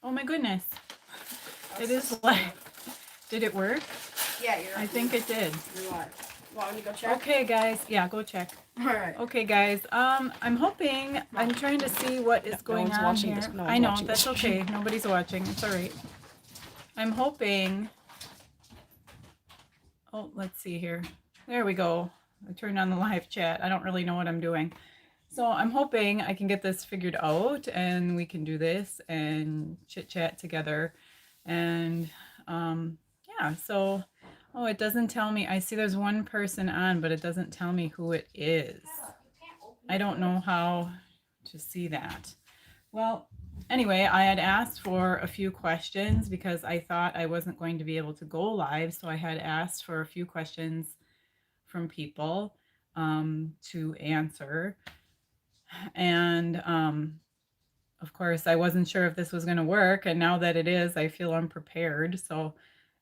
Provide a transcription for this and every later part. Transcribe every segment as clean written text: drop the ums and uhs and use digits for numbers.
Oh my goodness. It is live. Did it work? Yeah, you're. I think it did. You're live. Want me to go check? Okay, guys. Yeah, go check. All right. Okay, guys. I'm hoping. I'm trying to see what is going one's on watching here. this. No I one's know watching that's this. okay. Nobody's watching. It's all right. I'm hoping. Oh, let's see here. There we go. I turned on the live chat. I don't really know what I'm doing. So I'm hoping I can get this figured out and we can do this and chit chat together. And yeah, so, oh, it doesn't tell me. I see there's one person on, but it doesn't tell me who it is. I don't know how to see that. Well, anyway, I had asked for a few questions because I thought I wasn't going to be able to go live. So I had asked for a few questions from people to answer. And of course, I wasn't sure if this was going to work. And now that it is, I feel unprepared. So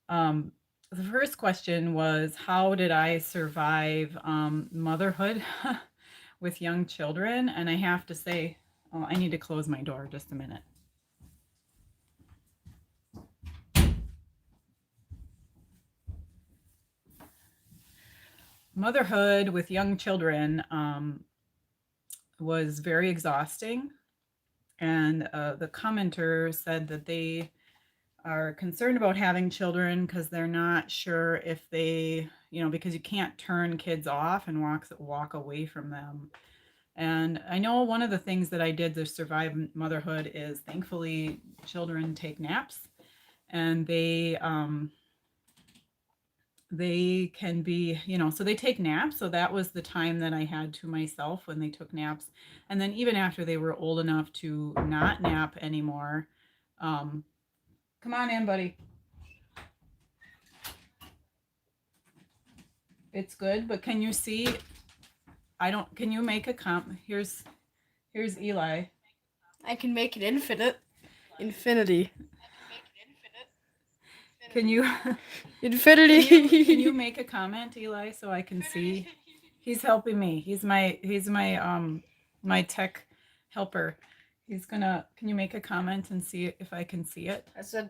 the first question was, how did I survive motherhood with young children? And I have to say, oh, I need to close my door just a minute. Motherhood with young children was very exhausting. And the commenter said that they are concerned about having children because they're not sure if they, because you can't turn kids off and walk away from them. And I know one of the things that I did to survive motherhood is thankfully children take naps, and they can be, so they take naps. So that was the time that I had to myself when they took naps. And then even after they were old enough to not nap anymore, come on in, buddy. It's good, but can you see? Can you make a here's Eli. I can make it infinite. Infinity. Can you Infinity. can you make a comment, Eli, so I can see? He's helping me. He's my my tech helper. Can you make a comment and see if I can see it? I said.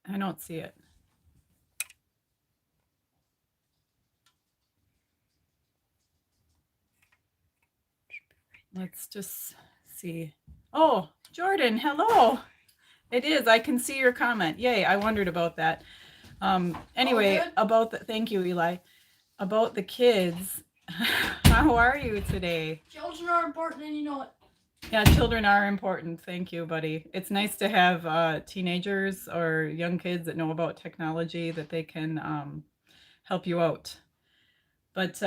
I don't see it. Let's just see. Oh, Jordan, hello. It is. I can see your comment. Yay, I wondered about that. Anyway, thank you, Eli. About the kids. How are you today? Children are important, and you know it. Yeah, children are important. Thank you, buddy. It's nice to have teenagers or young kids that know about technology that they can help you out. But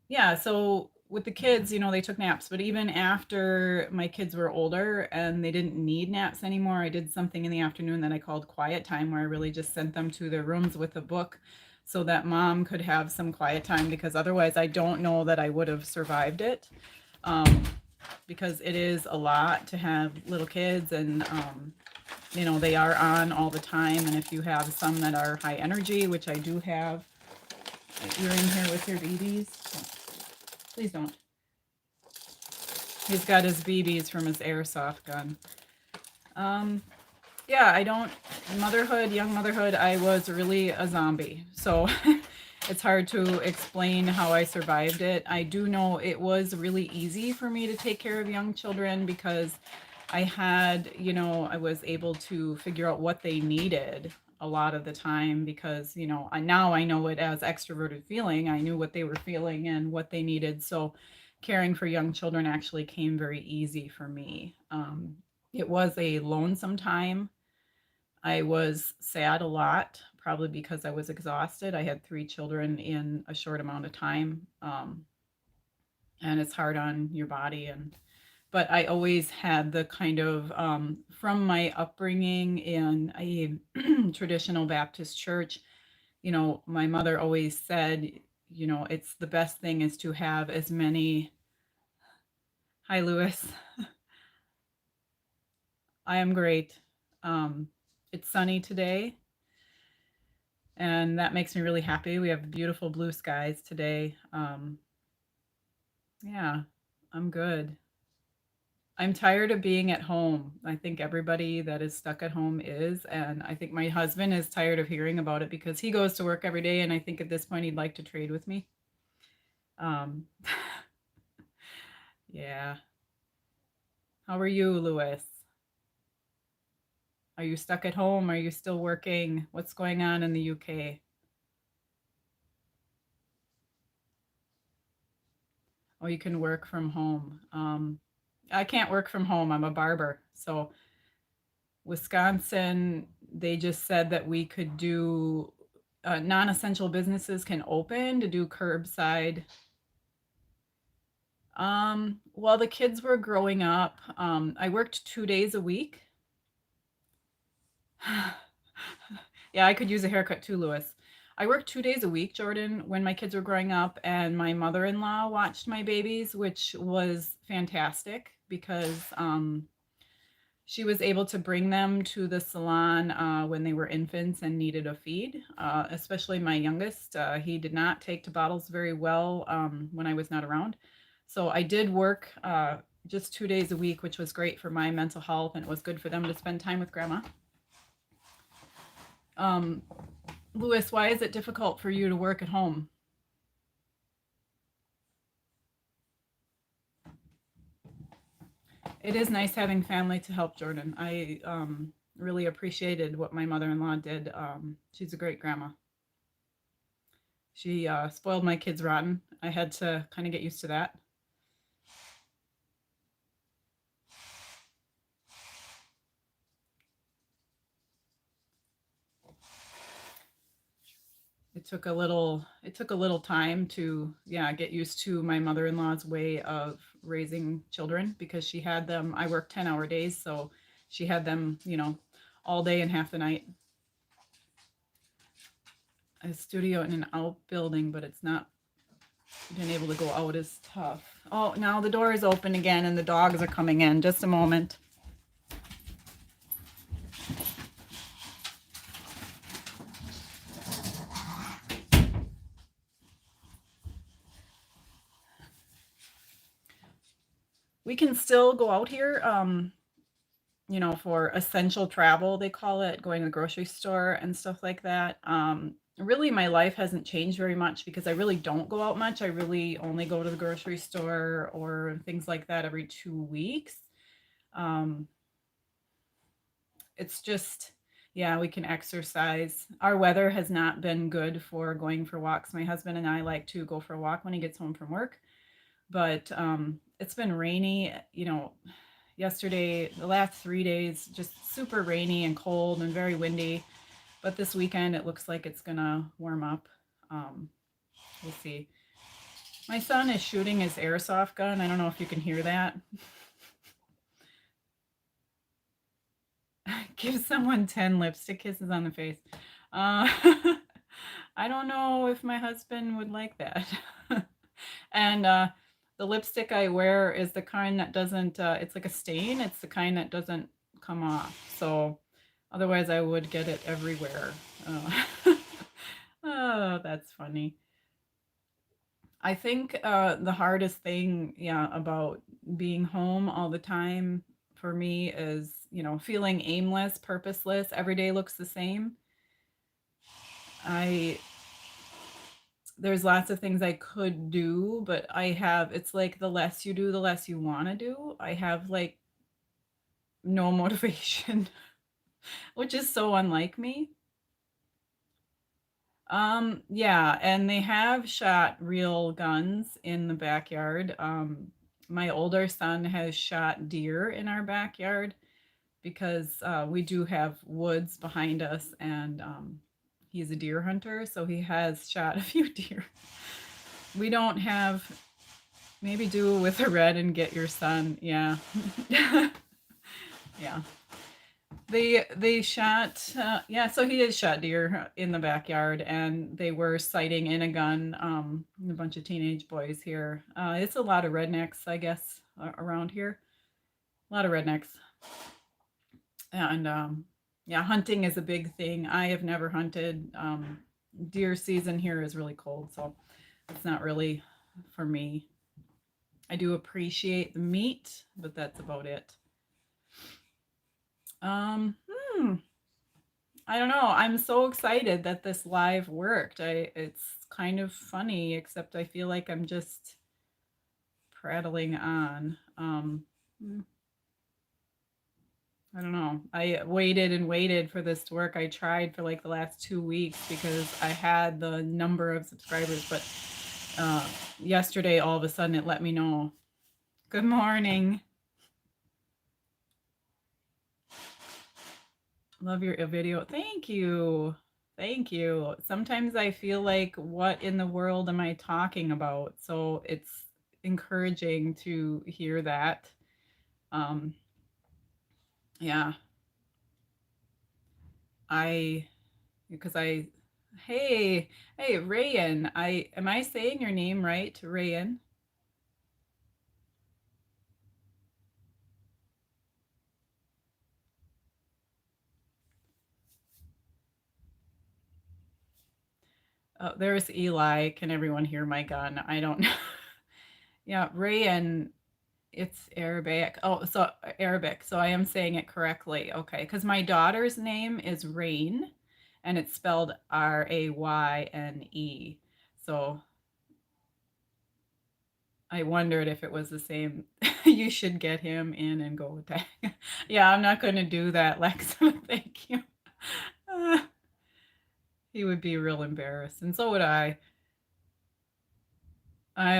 yeah, so with the kids, they took naps. But even after my kids were older and they didn't need naps anymore, I did something in the afternoon that I called quiet time, where I really just sent them to their rooms with a book so that mom could have some quiet time, because otherwise I don't know that I would have survived it. Because it is a lot to have little kids, and they are on all the time. And if you have some that are high energy, which I do have, you're in here with your BBs. Oh, please don't. He's got his BBs from his airsoft gun. Yeah, young motherhood, I was really a zombie. So it's hard to explain how I survived it. I do know it was really easy for me to take care of young children because I had, I was able to figure out what they needed a lot of the time, because, now I know it as extroverted feeling. I knew what they were feeling and what they needed. So caring for young children actually came very easy for me. It was a lonesome time. I was sad a lot, probably because I was exhausted. I had 3 children in a short amount of time, and it's hard on your body. But I always had the kind of, from my upbringing in a traditional Baptist church, my mother always said, it's the best thing is to have as many. Hi, Lewis. I am great. It's sunny today, and that makes me really happy. We have beautiful blue skies today. Yeah, I'm good. I'm tired of being at home. I think everybody that is stuck at home is, and I think my husband is tired of hearing about it because he goes to work every day, and I think at this point he'd like to trade with me. Um, yeah. How are you, Louis? Are you stuck at home? Are you still working? What's going on in the UK? Oh, you can work from home. I can't work from home. I'm a barber. So Wisconsin, they just said that we could do non-essential businesses can open to do curbside. While the kids were growing up, I worked 2 days a week. Yeah, I could use a haircut too, Louis. I worked 2 days a week, Jordan, when my kids were growing up, and my mother-in-law watched my babies, which was fantastic because she was able to bring them to the salon when they were infants and needed a feed, especially my youngest. He did not take to bottles very well when I was not around. So I did work just 2 days a week, which was great for my mental health, and it was good for them to spend time with grandma. Um, Louis, why is it difficult for you to work at home? It is nice having family to help, Jordan. I really appreciated what my mother-in-law did. She's a great grandma. She spoiled my kids rotten. I had to kind of get used to that. It took a little time to, yeah, get used to my mother-in-law's way of raising children because she had them. I worked 10-hour days, so she had them, all day and half the night. A studio in an outbuilding, but it's not being able to go out is tough. Oh, now the door is open again and the dogs are coming in. Just a moment. We can still go out here, for essential travel, they call it, going to the grocery store and stuff like that. Really, my life hasn't changed very much because I really don't go out much. I really only go to the grocery store or things like that every 2 weeks. Um, it's just, yeah, we can exercise. Our weather has not been good for going for walks. My husband and I like to go for a walk when he gets home from work, but it's been rainy, yesterday, the last 3 days, just super rainy and cold and very windy. But this weekend, it looks like it's gonna warm up. Um, we'll see. My son is shooting his airsoft gun. I don't know if you can hear that. Give someone 10 lipstick kisses on the face. Uh, I don't know if my husband would like that. And the lipstick I wear is the kind that doesn't, it's like a stain. It's the kind that doesn't come off. So otherwise, I would get it everywhere. Oh, that's funny. I think the hardest thing, yeah, about being home all the time for me is, feeling aimless, purposeless. Every day looks the same. I There's lots of things I could do, but it's like the less you do, the less you want to do. I have like no motivation, which is so unlike me. Yeah, and they have shot real guns in the backyard. My older son has shot deer in our backyard because we do have woods behind us, and he's a deer hunter, so he has shot a few deer. We don't have, maybe do with a red and get your son. Yeah. Yeah. They shot, yeah, so he did shot deer in the backyard, and they were sighting in a gun, a bunch of teenage boys here. It's a lot of rednecks, I guess, around here. A lot of rednecks. And yeah, hunting is a big thing. I have never hunted. Deer season here is really cold, so it's not really for me. I do appreciate the meat, but that's about it. Um, hmm, I don't know. I'm so excited that this live worked. It's kind of funny, except I feel like I'm just prattling on. I don't know. I waited and waited for this to work. I tried for like the last 2 weeks because I had the number of subscribers, but yesterday all of a sudden it let me know. Good morning. Love your video. Thank you. Thank you. Sometimes I feel like, what in the world am I talking about? So it's encouraging to hear that. Um, yeah, because hey, hey, Rayan, am I saying your name right, Rayan? Oh, there's Eli. Can everyone hear my gun? I don't know. Yeah, Rayan, it's Arabic. Oh, so Arabic. So I am saying it correctly. Okay, because my daughter's name is Rain, and it's spelled Rayne. So I wondered if it was the same. You should get him in and go attack. Yeah, I'm not going to do that, Lex. Thank you. He would be real embarrassed, and so would I.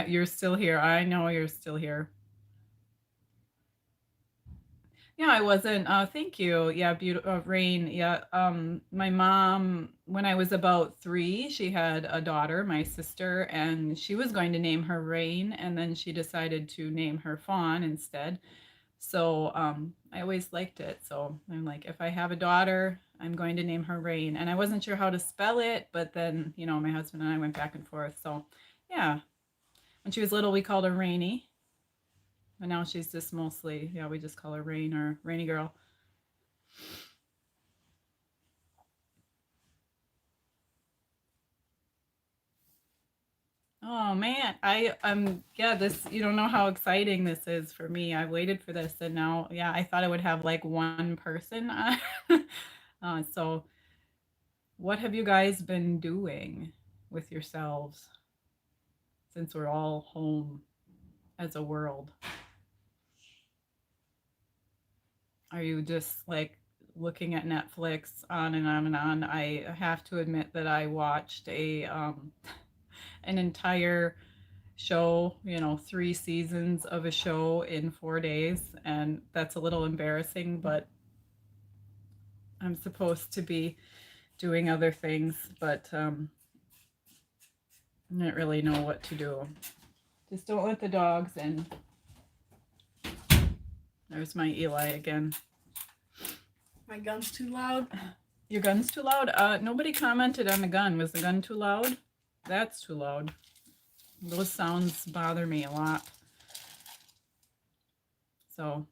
You're still here. I know you're still here. Yeah, I wasn't. Thank you. Yeah, beautiful Rain. Yeah. My mom, when I was about 3, she had a daughter, my sister, and she was going to name her Rain, and then she decided to name her Fawn instead. So I always liked it. So I'm like, if I have a daughter, I'm going to name her Rain. And I wasn't sure how to spell it, but then, my husband and I went back and forth. So yeah, when she was little, we called her Rainy. But now she's just mostly, yeah, we just call her Rain or Rainy Girl. Oh man, yeah, this, you don't know how exciting this is for me. I waited for this, and now, yeah, I thought I would have like one person on. So what have you guys been doing with yourselves since we're all home as a world? Are you just like looking at Netflix on and on and on? I have to admit that I watched an entire show, 3 seasons of a show in 4 days, and that's a little embarrassing, but I'm supposed to be doing other things, but I don't really know what to do. Just don't let the dogs in. There's my Eli again. My gun's too loud. Your gun's too loud? Nobody commented on the gun. Was the gun too loud? That's too loud. Those sounds bother me a lot. So,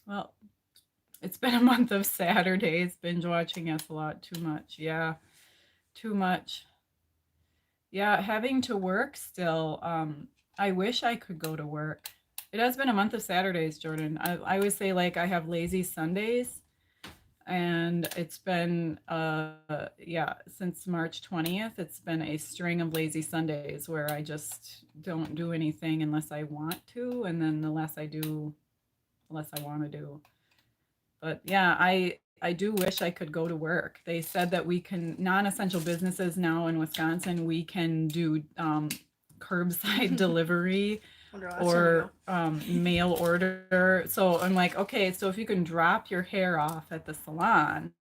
well, it's been a month of Saturdays binge watching us a lot. Too much. Yeah, too much. Yeah, having to work still. I wish I could go to work. It has been a month of Saturdays, Jordan. I always say, like, I have lazy Sundays, and it's been yeah, since March 20th, it's been a string of lazy Sundays where I just don't do anything unless I want to, and then the less I do, the less I want to do. But yeah, I do wish I could go to work. They said that we can, non-essential businesses now in Wisconsin, we can do curbside delivery or mail order. So I'm like, okay, so if you can drop your hair off at the salon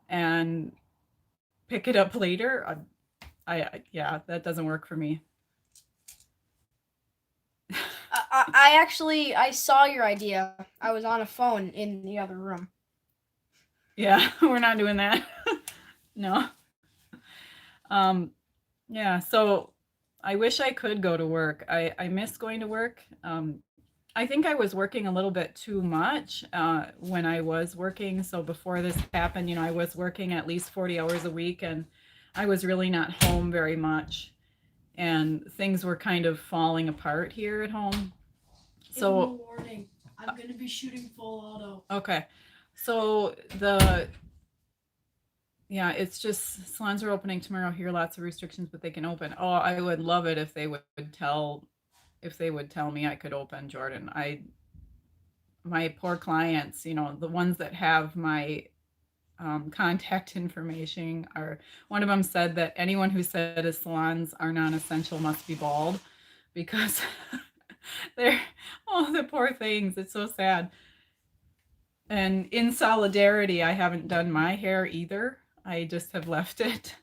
and pick it up later, yeah, that doesn't work for me. I saw your idea. I was on a phone in the other room. Yeah, we're not doing that. No. Yeah, so I wish I could go to work. I miss going to work. I think I was working a little bit too much when I was working. So before this happened, I was working at least 40 hours a week, and I was really not home very much. and things were kind of falling apart here at home. Give him a So, warning. I'm gonna be shooting full auto. okay. So yeah, it's just salons are opening tomorrow here, lots of restrictions, but they can open. Oh, I would love it if they would tell me I could open, Jordan. My poor clients, the ones that have my contact information are, one of them said that anyone who said his salons are non-essential must be bald because they're, oh, the poor things. It's so sad. And in solidarity, I haven't done my hair either. I just have left it.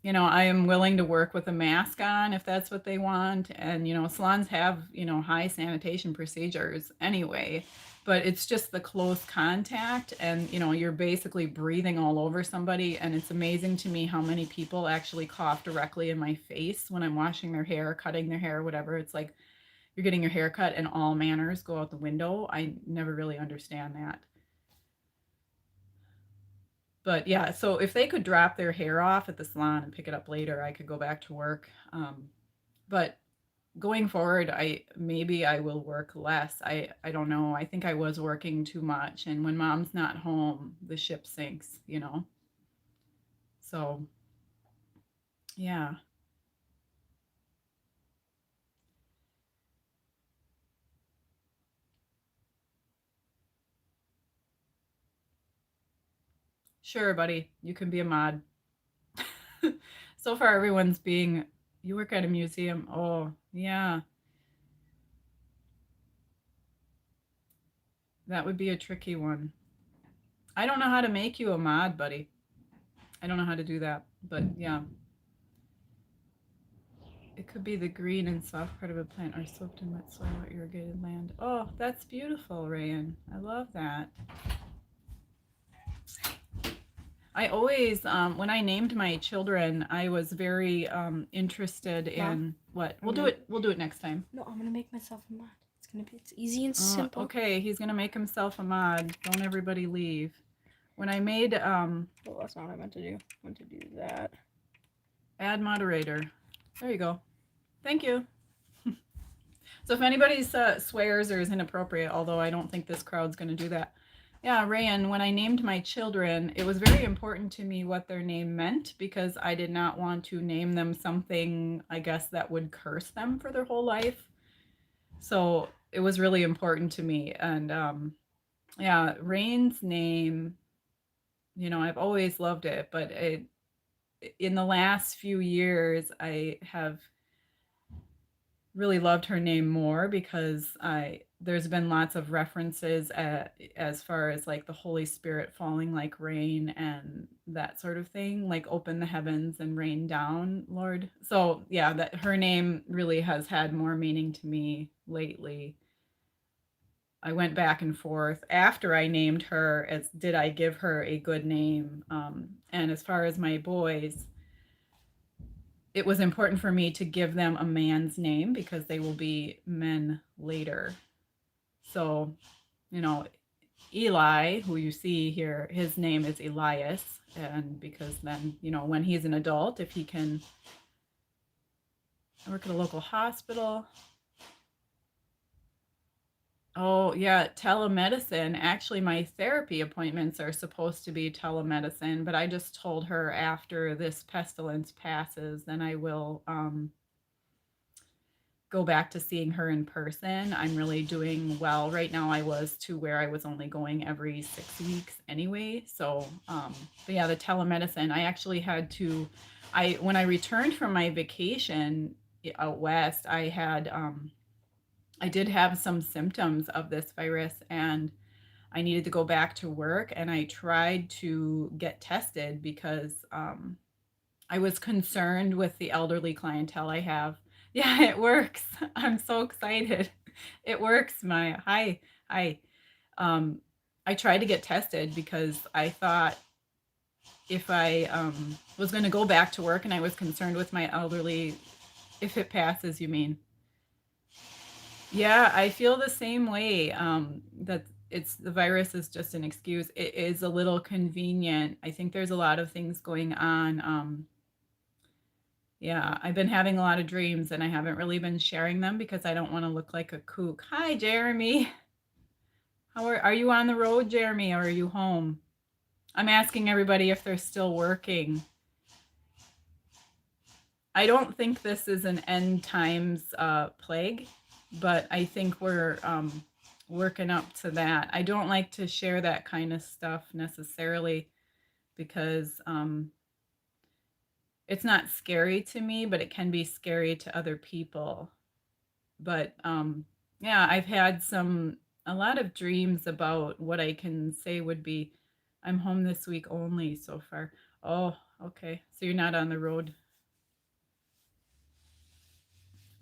I am willing to work with a mask on if that's what they want. And, salons have, high sanitation procedures anyway, but it's just the close contact and, you're basically breathing all over somebody. And it's amazing to me how many people actually cough directly in my face when I'm washing their hair, cutting their hair, whatever. It's like you're getting your hair cut and all manners go out the window. I never really understand that. But yeah, so if they could drop their hair off at the salon and pick it up later, I could go back to work. But going forward, I will work less. I don't know. I think I was working too much, and when mom's not home, the ship sinks. So yeah, sure, buddy, you can be a mod. So far, everyone's being. You work at a museum. Oh yeah, that would be a tricky one. I don't know how to make you a mod, buddy. I don't know how to do that, but yeah. It could be the green and soft part of a plant are soaked in wet soil or irrigated land. Oh, that's beautiful, Rayan. I love that. I always, when I named my children, I was very interested in what. We'll do it. We'll do it next time. No, I'm gonna make myself a mod. It's easy and simple. Okay, he's gonna make himself a mod. Don't everybody leave. When I made well, that's not what I meant to do. I meant to do that. Add moderator. There you go. Thank you. So if anybody swears or is inappropriate, although I don't think this crowd's going to do that. Yeah, Rayan, when I named my children, it was very important to me what their name meant because I did not want to name them something, I guess, that would curse them for their whole life. So it was really important to me. And yeah, Rain's name, I've always loved it, but in the last few years, I have really loved her name more because there's been lots of references as far as like the Holy Spirit falling like rain and that sort of thing, like open the heavens and rain down, Lord. So yeah, that her name really has had more meaning to me lately. I went back and forth after I named her as did I give her a good name? And as far as my boys, it was important for me to give them a man's name because they will be men later. So, Eli, who you see here, his name is Elias. And because then, when he's an adult, if he can work at a local hospital. Oh, yeah, telemedicine. Actually, my therapy appointments are supposed to be telemedicine, but I just told her after this pestilence passes, then I will go back to seeing her in person. I'm really doing well right now. I was to where I was only going every 6 weeks anyway. So, but yeah, the telemedicine, I actually had to, when I returned from my vacation out west, I did have some symptoms of this virus and I needed to go back to work and I tried to get tested because I was concerned with the elderly clientele I have. Yeah, it works. I'm so excited. It works, Maya. Hi. Hi. I tried to get tested because I thought if I was going to go back to work and I was concerned with my elderly, if it passes, you mean? Yeah, I feel the same way. That the virus is just an excuse. It is a little convenient. I think there's a lot of things going on. Yeah, I've been having a lot of dreams and I haven't really been sharing them because I don't want to look like a kook. Hi, Jeremy. Are you on the road, Jeremy, or are you home? I'm asking everybody if they're still working. I don't think this is an end times plague, but I think we're working up to that. I don't like to share that kind of stuff necessarily because it's not scary to me, but it can be scary to other people. But yeah, I've had a lot of dreams about what I can say would be I'm home this week only so far. Oh, okay. So you're not on the road.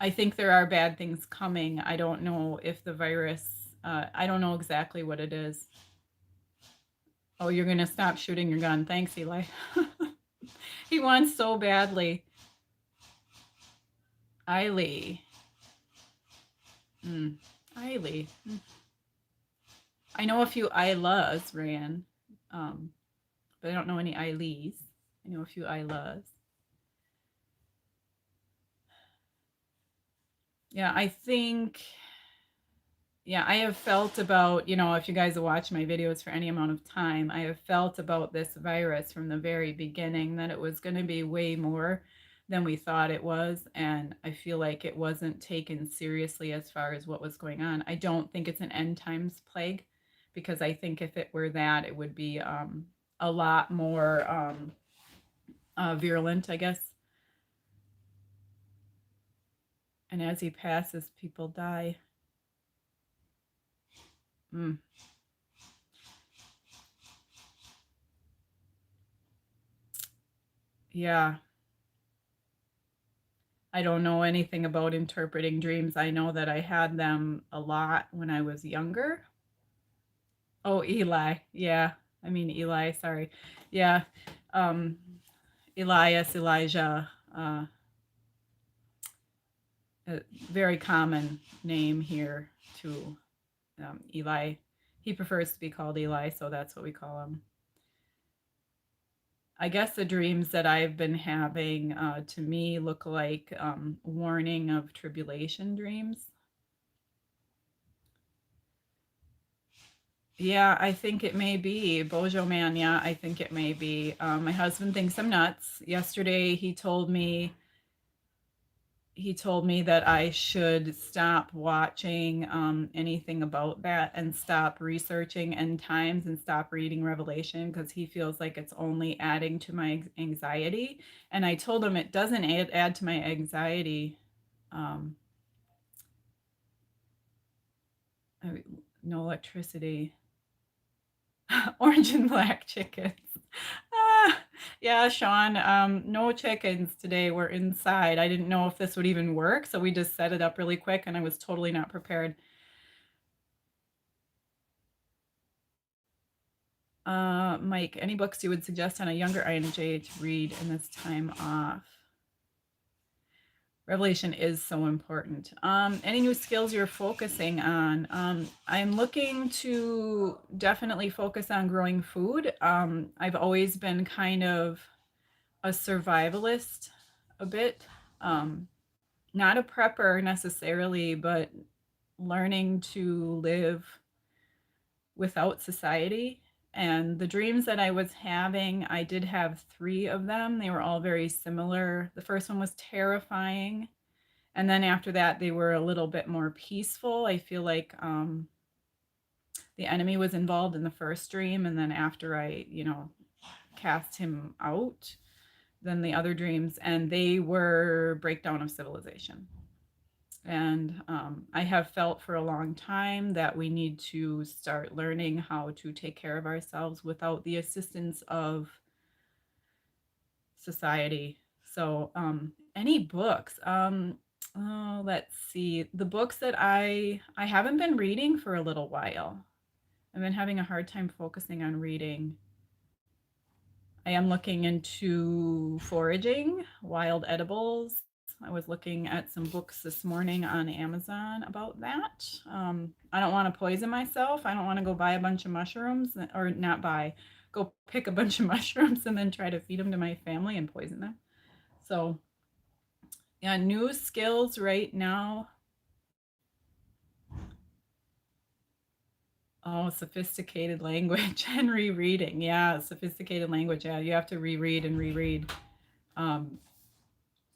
I think there are bad things coming. I don't know if the virus, I don't know exactly what it is. Oh, you're going to stop shooting your gun. Thanks, Eli. He wants so badly. Eiley. Eiley. I know a few Ilas, Ran, but I don't know any Eileys. I know a few Ilas. Yeah, I think, yeah, I have felt about, if you guys have watched my videos for any amount of time, I have felt about this virus from the very beginning that it was going to be way more than we thought it was. And I feel like it wasn't taken seriously as far as what was going on. I don't think it's an end times plague because I think if it were that, it would be a lot more virulent, I guess. And as he passes, people die. Mm. Yeah. I don't know anything about interpreting dreams. I know that I had them a lot when I was younger. Oh, Eli. Yeah. I mean, Eli, sorry. Yeah. Um, Elias, Elijah, a very common name here to Eli. He prefers to be called Eli, so that's what we call him. I guess the dreams that I've been having to me look like warning of tribulation dreams. Yeah, I think it may be. Bojo man, yeah, I think it may be. My husband thinks I'm nuts. Yesterday he told me that I should stop watching anything about that and stop researching end times and stop reading Revelation because he feels like it's only adding to my anxiety. And I told him it doesn't add to my anxiety. Um, no electricity. Orange and black chickens. Ah, yeah, Sean, no chickens today. We're inside. I didn't know if this would even work, so we just set it up really quick and I was totally not prepared. Mike, any books you would suggest on a younger INJ to read in this time off? Revelation is so important. Any new skills you're focusing on? I'm looking to definitely focus on growing food. I've always been kind of a survivalist a bit. Not a prepper necessarily, but learning to live without society. And the dreams that I was having, I did have 3 of them. They were all very similar. The first one was terrifying. And then after that, they were a little bit more peaceful. I feel like the enemy was involved in the first dream. And then after I, cast him out, then the other dreams, and they were breakdown of civilization. And I have felt for a long time that we need to start learning how to take care of ourselves without the assistance of society. So, any books? Oh, let's see. The books that I haven't been reading for a little while. I've been having a hard time focusing on reading. I am looking into foraging, wild edibles. I was looking at some books this morning on Amazon about that. I don't want to poison myself. I don't want to go buy a bunch of mushrooms or not buy, go pick a bunch of mushrooms and then try to feed them to my family and poison them. So Yeah, new skills right now. Oh, sophisticated language and rereading. Yeah, sophisticated language. Yeah, you have to reread and reread. Um,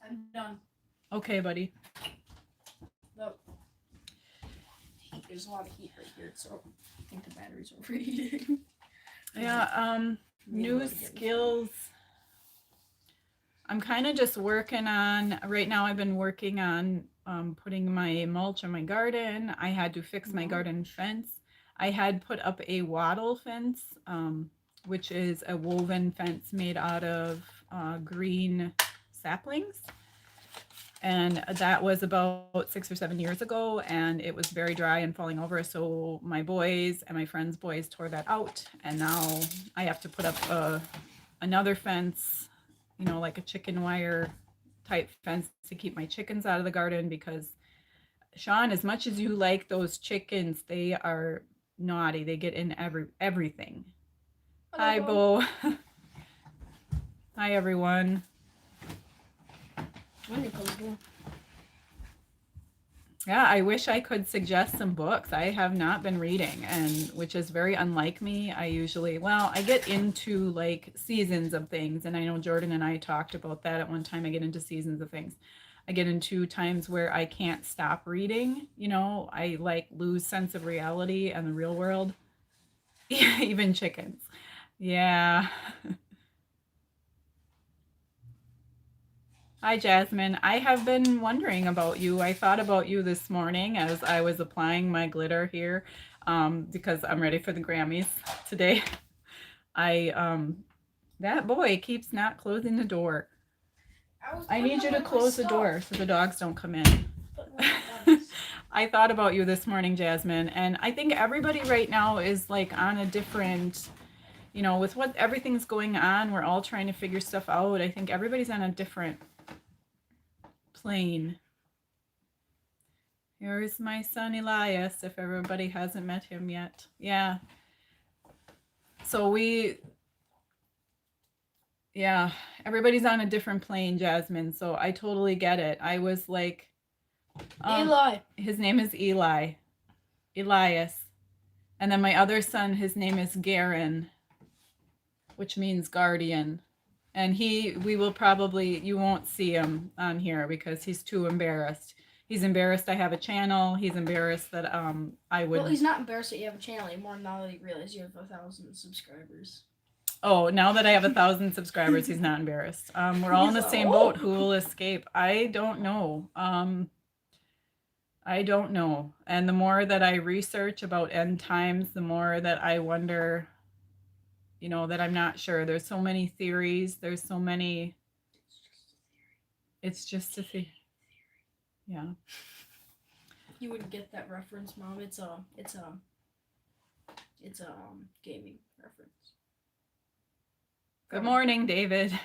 I'm done. okay, buddy. The heat, there's a lot of heat right here, so I think the battery's overheating. Yeah, new skills. I'm kind of just working on, right now I've been working on putting my mulch in my garden. I had to fix my garden fence. I had put up a wattle fence, which is a woven fence made out of green saplings. And that was about 6 or 7 years ago, and it was very dry and falling over. So my boys and my friends' boys tore that out, and now I have to put up another fence, you know, like a chicken wire type fence to keep my chickens out of the garden, because Sean, as much as you like those chickens, they are naughty. They get in everything. Hi, Bo. Hi, everyone. Yeah, I wish I could suggest some books. I have not been reading, and which is very unlike me. I usually, well, I get into like seasons of things, and I know Jordan and I talked about that at one time. I get into seasons of things. I get into times where I can't stop reading, you know, I like lose sense of reality and the real world. Yeah, even chickens. Yeah. Hi, Jasmine. I have been wondering about you. I thought about you this morning as I was applying my glitter here, because I'm ready for the Grammys today. That boy keeps not closing the door. I need you to close the door so the dogs don't come in. I thought about you this morning, Jasmine, and I think everybody right now is like on a different, you know, with what everything's going on, we're all trying to figure stuff out. I think everybody's on a different plane. Here's my son Elias, if everybody hasn't met him yet. Yeah. So yeah, everybody's on a different plane, Jasmine. So I totally get it. I was like, Eli. His name is Eli. Elias. And then my other son, his name is Garen, which means guardian. And we will probably, you won't see him on here because he's too embarrassed. He's embarrassed I have a channel. He's embarrassed that I would. Well, he's not embarrassed that you have a channel anymore now that he realized you have 1,000 subscribers. Oh, now that I have 1,000 subscribers, he's not embarrassed. We're all in the same boat. Who will escape? I don't know. I don't know. And the more that I research about end times, the more that I wonder, you know, that I'm not sure. There's so many theories. There's so many. It's just a theory. Yeah. You wouldn't get that reference, Mom. It's a gaming reference. Good morning, David.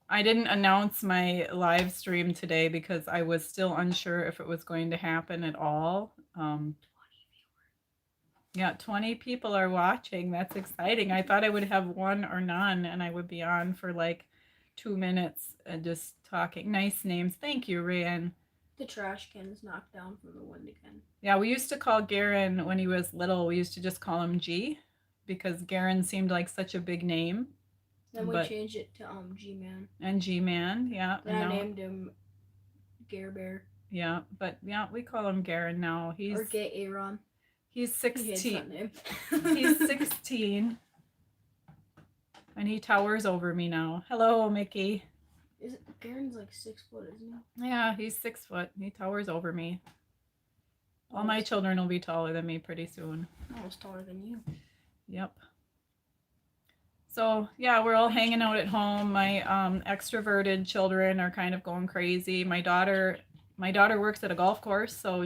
I didn't announce my live stream today because I was still unsure if it was going to happen at all. Yeah, 20 people are watching. That's exciting. I thought I would have one or none and I would be on for like 2 minutes and just talking. Nice names. Thank you, Ryan. The trash can is knocked down from the wind again. Yeah, we used to call Garen when he was little, we used to just call him G because Garen seemed like such a big name. Then we changed it to G-Man. And G-Man, yeah. Then I named him Gare Bear. Yeah, but yeah, we call him Garen now. Or Gay Aaron. He's 16. He's 16. And he towers over me now. Hello, Mickey. Garen's like 6 foot, isn't he? Yeah, he's 6 foot. He towers over me. All my children will be taller than me pretty soon. Almost taller than you. Yep. So yeah, we're all hanging out at home. My extroverted children are kind of going crazy. My daughter works at a golf course, so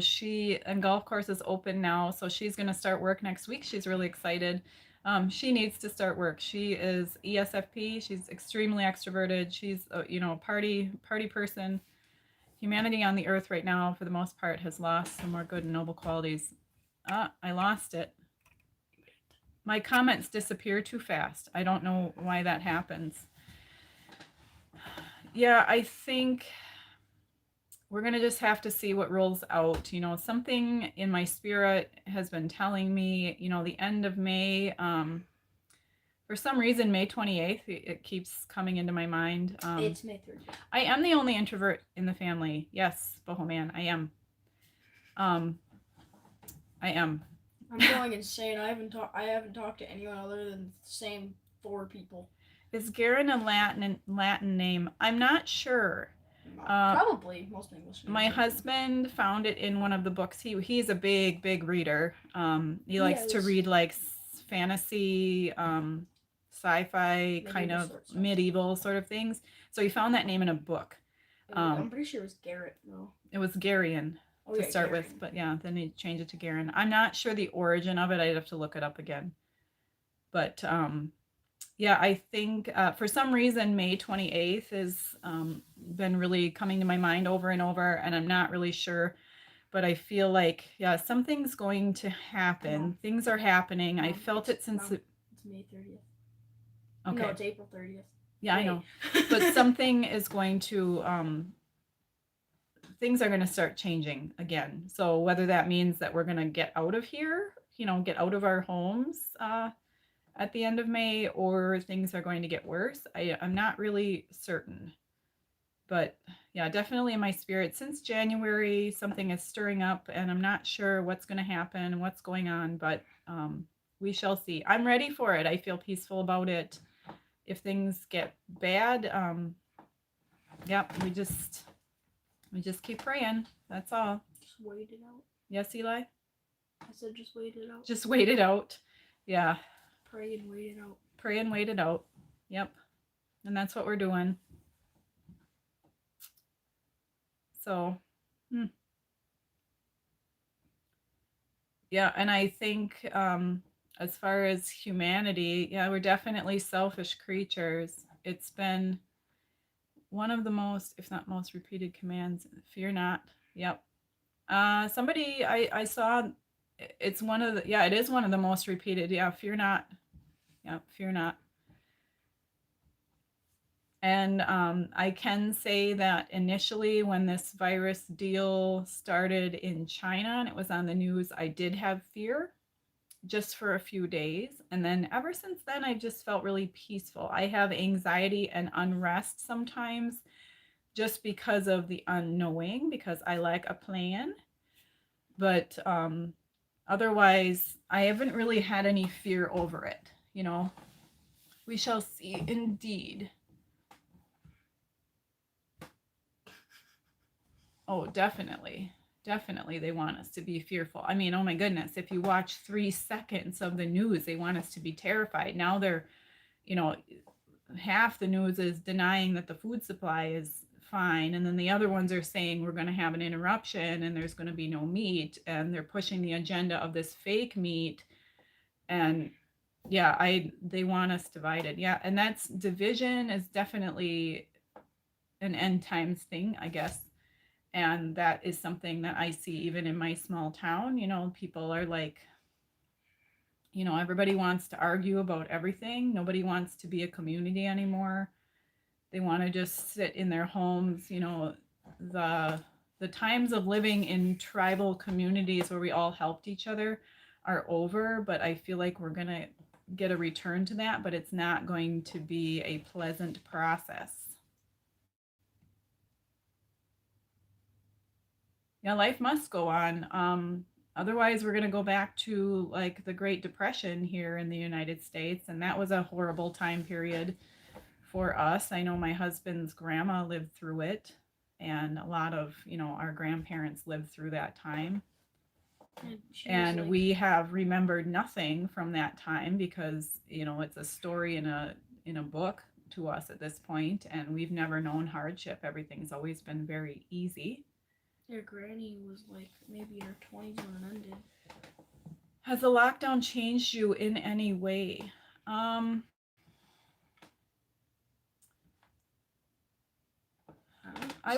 golf course is open now, so she's going to start work next week. She's really excited. She needs to start work. She is ESFP. She's extremely extroverted. She's a party person. Humanity on the earth right now, for the most part, has lost some more good and noble qualities. I lost it. My comments disappear too fast. I don't know why that happens. yeah, I think we're going to just have to see what rolls out. You know, something in my spirit has been telling me, you know, the end of May. For some reason, May 28th, it keeps coming into my mind. It's May 30th. I am the only introvert in the family. Yes, Bohoman, I am. I am. I'm going insane. I haven't talked to anyone other than the same 4 people. Is Garen a Latin name? I'm not sure. Probably most English names. My husband found it in one of the books. He's a big reader. He likes to read like fantasy, sci-fi, kind of medieval sort of things. So he found that name in a book. I'm pretty sure it was Garrett though. It was Garion to start with, but yeah, then he changed it to Garen. I'm not sure the origin of it. I'd have to look it up again. But yeah, I think for some reason May 28th has been really coming to my mind over and over, and I'm not really sure, but I feel like, yeah, something's going to happen. No. Things are happening. No, I felt it since... It's May 30th. Okay. No, it's April 30th. Yeah, wait. I know. But something is going to... things are going to start changing again. So whether that means that we're going to get out of here, you know, get out of our homes at the end of May, or things are going to get worse. I'm not really certain. But yeah, definitely in my spirit, since January, something is stirring up, and I'm not sure what's going to happen and what's going on, but we shall see. I'm ready for it. I feel peaceful about it. If things get bad, yep, we just keep praying. That's all. Just wait it out. Yes, Eli? I said just wait it out. Just wait it out. Yeah. Pray and wait it out. Pray and wait it out. Yep. And that's what we're doing. So, yeah, and I think as far as humanity, yeah, we're definitely selfish creatures. It's been one of the most, if not most, repeated commands. Fear not. Yep. Somebody I saw, it's one of the, yeah, it is one of the most repeated. Yeah, fear not. Yep, fear not. And I can say that initially when this virus deal started in China and it was on the news, I did have fear just for a few days. And then ever since then, I just felt really peaceful. I have anxiety and unrest sometimes just because of the unknowing, because I like a plan. But otherwise, I haven't really had any fear over it, you know. We shall see, indeed. Oh, definitely. Definitely they want us to be fearful. I mean, oh my goodness, if you watch 3 seconds of the news, they want us to be terrified. Now they're, you know, half the news is denying that the food supply is fine. And then the other ones are saying we're going to have an interruption and there's going to be no meat. And they're pushing the agenda of this fake meat. And yeah, they want us divided. Yeah, and that's division is definitely an end times thing, I guess. And that is something that I see even in my small town. You know, people are like, you know, everybody wants to argue about everything. Nobody wants to be a community anymore. They want to just sit in their homes. You know, the times of living in tribal communities where we all helped each other are over, but I feel like we're going to get a return to that, but it's not going to be a pleasant process. Yeah, life must go on. Otherwise, we're going to go back to like the Great Depression here in the United States. And that was a horrible time period for us. I know my husband's grandma lived through it. And a lot of, you know, our grandparents lived through that time. And like, we have remembered nothing from that time because, you know, it's a story in a book to us at this point. And we've never known hardship. Everything's always been very easy. Your granny was like maybe in her 20s when it ended. Has the lockdown changed you in any way? I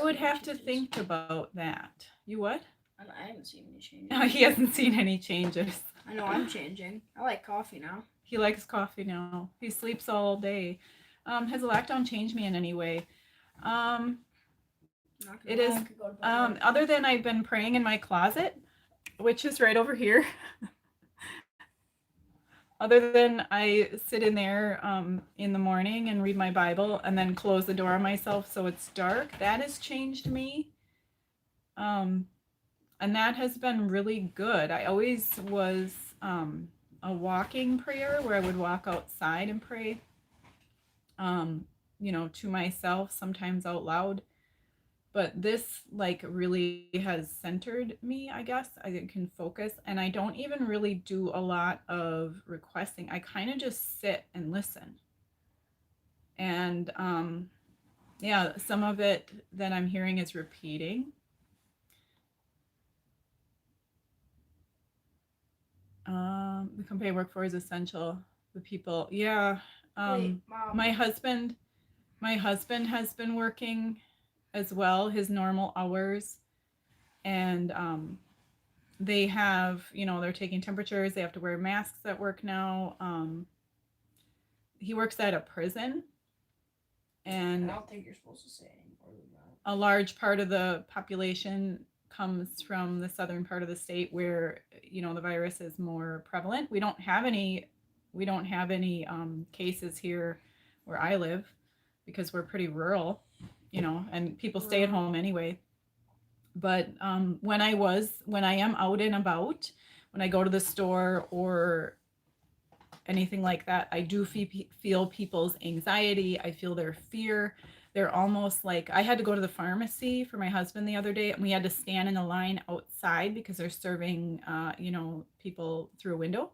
would have to think about that. You what? I haven't seen any changes. No, he hasn't seen any changes. I know I'm changing. I like coffee now. He likes coffee now. He sleeps all day. Has the lockdown changed me in any way? Not gonna It lie, is, I could go to bed right other now. than I've been praying in my closet, which is right over here. Other than I sit in there in the morning and read my Bible and then close the door on myself so it's dark, that has changed me. Um, and that has been really good. I always was a walking prayer where I would walk outside and pray, um, to myself, sometimes out loud. But this like really has centered me, I guess. I can focus and I don't even really do a lot of requesting. I kind of just sit and listen. And yeah, some of it that I'm hearing is repeating. The company I work for is essential. The people, yeah. Wait, Um, Mom. my husband, my husband has been working as well, his normal hours, and they have, they're taking temperatures. They have to wear masks at work now. He works at a prison, I and don't think you're supposed to say any more than that. a large part of the population comes from the southern part of the state where the virus is more prevalent. We don't have any cases here where I live because we're pretty rural, and people stay at home anyway. But when I am out and about, when I go to the store or anything like that, I do feel people's anxiety. I feel their fear. They're almost like, I had to go to the pharmacy for my husband the other day, and we had to stand in a line outside because they're serving, people through a window.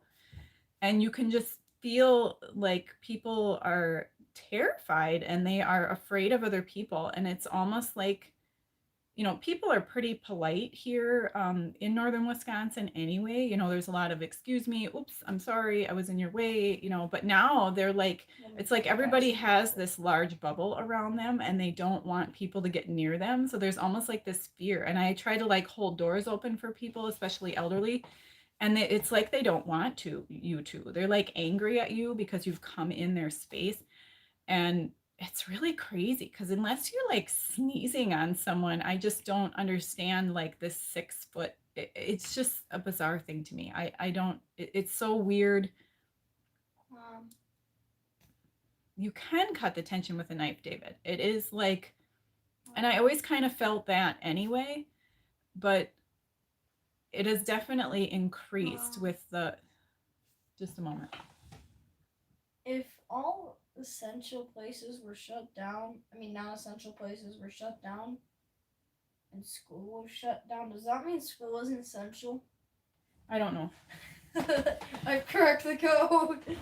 And you can just feel like people are terrified and they are afraid of other people. And it's almost like, people are pretty polite here in northern Wisconsin anyway. There's a lot of excuse me, oops, I'm sorry, I was in your way, but now they're like, it's like everybody has this large bubble around them and they don't want people to get near them. So there's almost like this fear. And I try to like hold doors open for people, especially elderly. And it's like they don't want you to. They're like angry at you because you've come in their space. And it's really crazy because unless you're like sneezing on someone, I just don't understand like this 6 foot. It's just a bizarre thing to me. I don't. It's so weird. Mom. You can cut the tension with a knife, David. It is like, and I always kind of felt that anyway, but it has definitely increased with the. Just a moment. If all essential places were shut down, non-essential places were shut down, and school was shut down, does that mean school isn't essential? I don't know. I've cracked the code.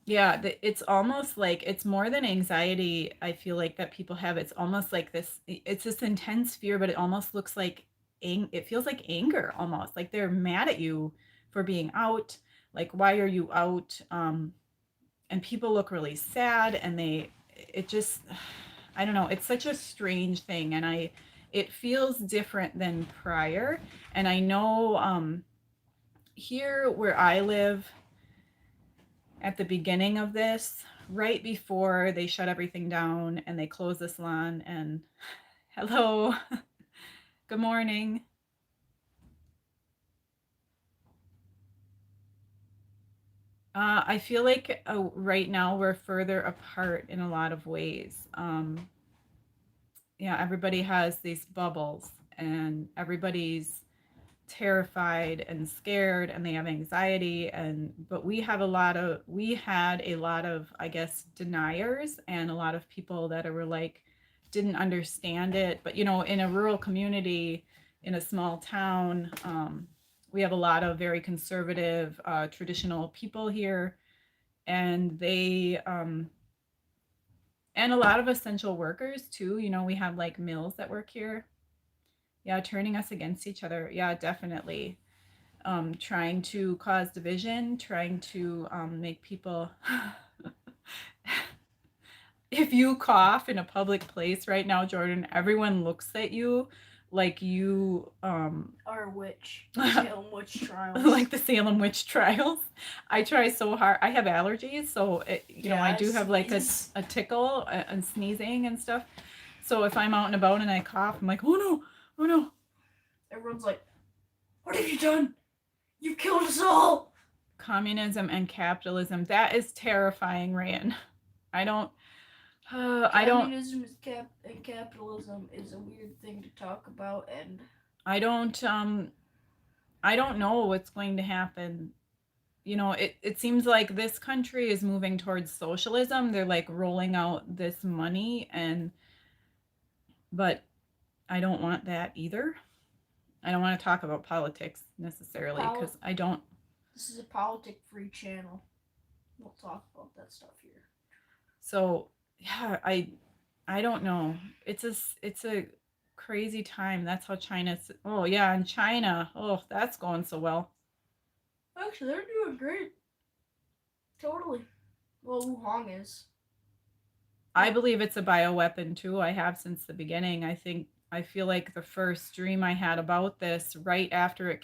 Yeah, it's almost like it's more than anxiety. I feel like that people have. It's almost like this. It's this intense fear, but it almost looks like it feels like anger almost. Like they're mad at you for being out. Like why are you out? And people look really sad, and it just, I don't know. It's such a strange thing, and it feels different than prior. And I know here where I live at the beginning of this, right before they shut everything down and they close the salon. And hello, good morning. I feel like right now we're further apart in a lot of ways. Yeah, everybody has these bubbles and everybody's terrified and scared and they have anxiety, but we had a lot of, I guess, deniers and a lot of people that were like didn't understand it. But in a rural community, in a small town, we have a lot of very conservative traditional people here, and they and a lot of essential workers too. We have like mills that work here. Yeah, turning us against each other. Yeah, definitely. Trying to cause division, trying to make people. If you cough in a public place right now, Jordan, everyone looks at you like you Or witch. Salem witch trials. like the Salem witch trials. I try so hard. I have allergies, so I do have like a tickle and sneezing and stuff. So if I'm out and about and I cough, I'm like, oh no, oh no. Everyone's like, what have you done? You killed us all. Communism and capitalism. That is terrifying, Ryan. I don't. Communism and capitalism is a weird thing to talk about, and I don't. I don't know what's going to happen. It seems like this country is moving towards socialism. They're like rolling out this money, but I don't want that either. I don't want to talk about politics necessarily because I don't. This is a politic-free channel. We'll talk about that stuff here. So yeah, I don't know. It's a crazy time. That's how China's. Oh yeah, and China. Oh, that's going so well. Actually, they're doing great. Totally. Well, Wuhan is. I believe it's a bioweapon too. I have since the beginning. I feel like the first dream I had about this um right after it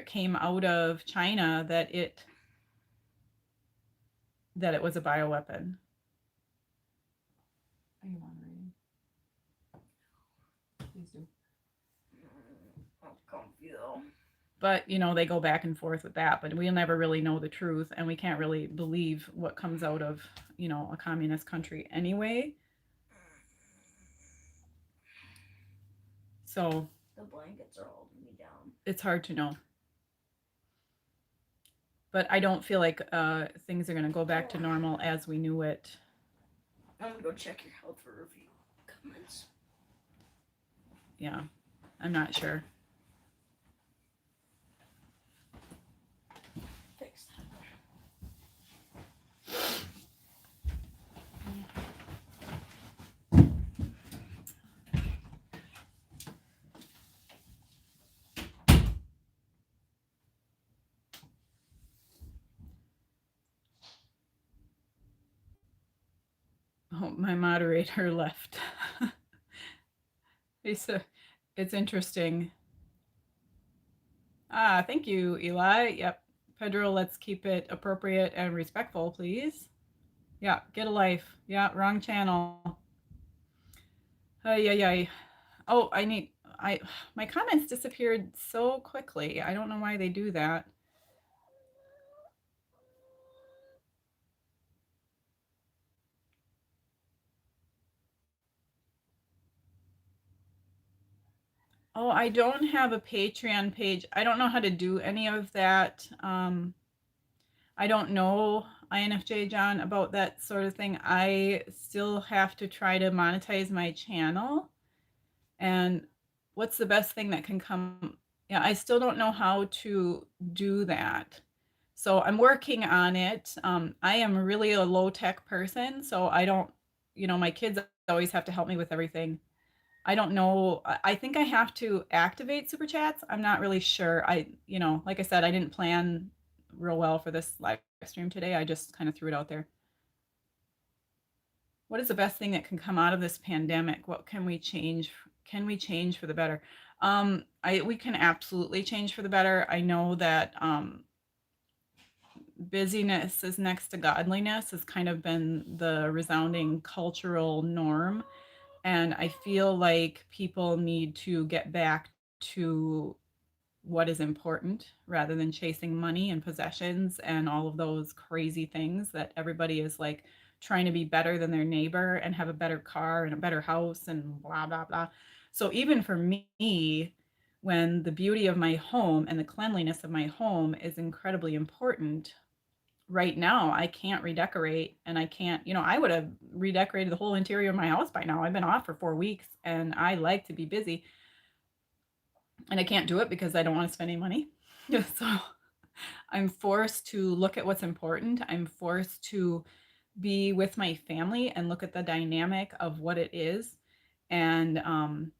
came out of China that it was a bioweapon. Are you moderating? Please do. I'm comfy though. But they go back and forth with that, but we'll never really know the truth, and we can't really believe what comes out of a communist country anyway. So the blankets are holding me down. It's hard to know. But I don't feel like things are going to go back to normal as we knew it. I'm going to go check your health for review comments. Yeah, I'm not sure. Fix that. Oh, my moderator left. It's interesting. Thank you, Eli. Yep. Pedro, let's keep it appropriate and respectful, please. Yeah, get a life. Yeah, wrong channel. Yeah. Oh, my comments disappeared so quickly. I don't know why they do that. Oh, I don't have a Patreon page. I don't know how to do any of that. I don't know, INFJ John, about that sort of thing. I still have to try to monetize my channel. And what's the best thing that can come? Yeah, I still don't know how to do that. So I'm working on it. I am really a low tech person, so I don't, my kids always have to help me with everything. I don't know. I think I have to activate super chats. I'm not really sure. Like I said, I didn't plan real well for this live stream today. I just kind of threw it out there. What is the best thing that can come out of this pandemic? What can we change? Can we change for the better? We can absolutely change for the better. I know that busyness is next to godliness has kind of been the resounding cultural norm. And I feel like people need to get back to what is important rather than chasing money and possessions and all of those crazy things that everybody is like trying to be better than their neighbor and have a better car and a better house and blah, blah, blah. So even for me, when the beauty of my home and the cleanliness of my home is incredibly important, right now I can't redecorate and I can't, I would have redecorated the whole interior of my house by now. I've been off for 4 weeks and I like to be busy and I can't do it because I don't want to spend any money. So I'm forced to look at what's important. I'm forced to be with my family and look at the dynamic of what it is and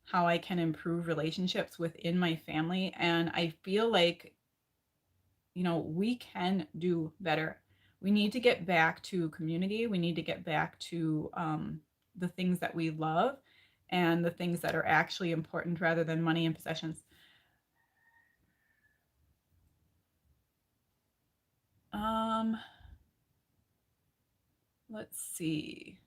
how I can improve relationships within my family. And I feel like, we can do better. We need to get back to community. We need to get back to the things that we love. and the things that are actually important rather than money and possessions. Um, let's see.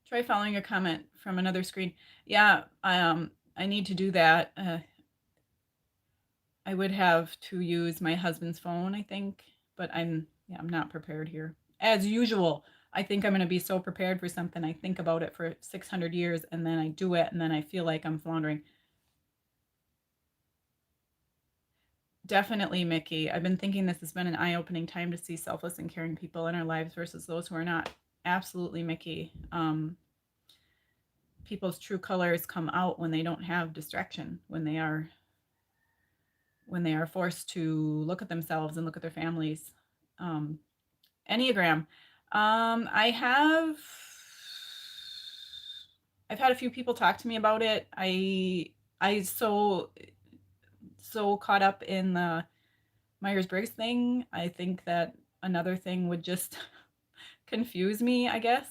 Try following a comment from another screen. Yeah, I need to do that. I would have to use my husband's phone, I think, but I'm not prepared here. As usual, I think I'm going to be so prepared for something. I think about it for 600 years and then I do it and then I feel like I'm floundering. Definitely, Mickey. I've been thinking this has been an eye-opening time to see selfless and caring people in our lives versus those who are not. Absolutely, Mickey. People's true colors come out when they don't have distraction, when they are forced to look at themselves and look at their families. Um, Enneagram. I have. I've had a few people talk to me about it. I so caught up in the Myers-Briggs thing. I think that another thing would just confuse me, I guess.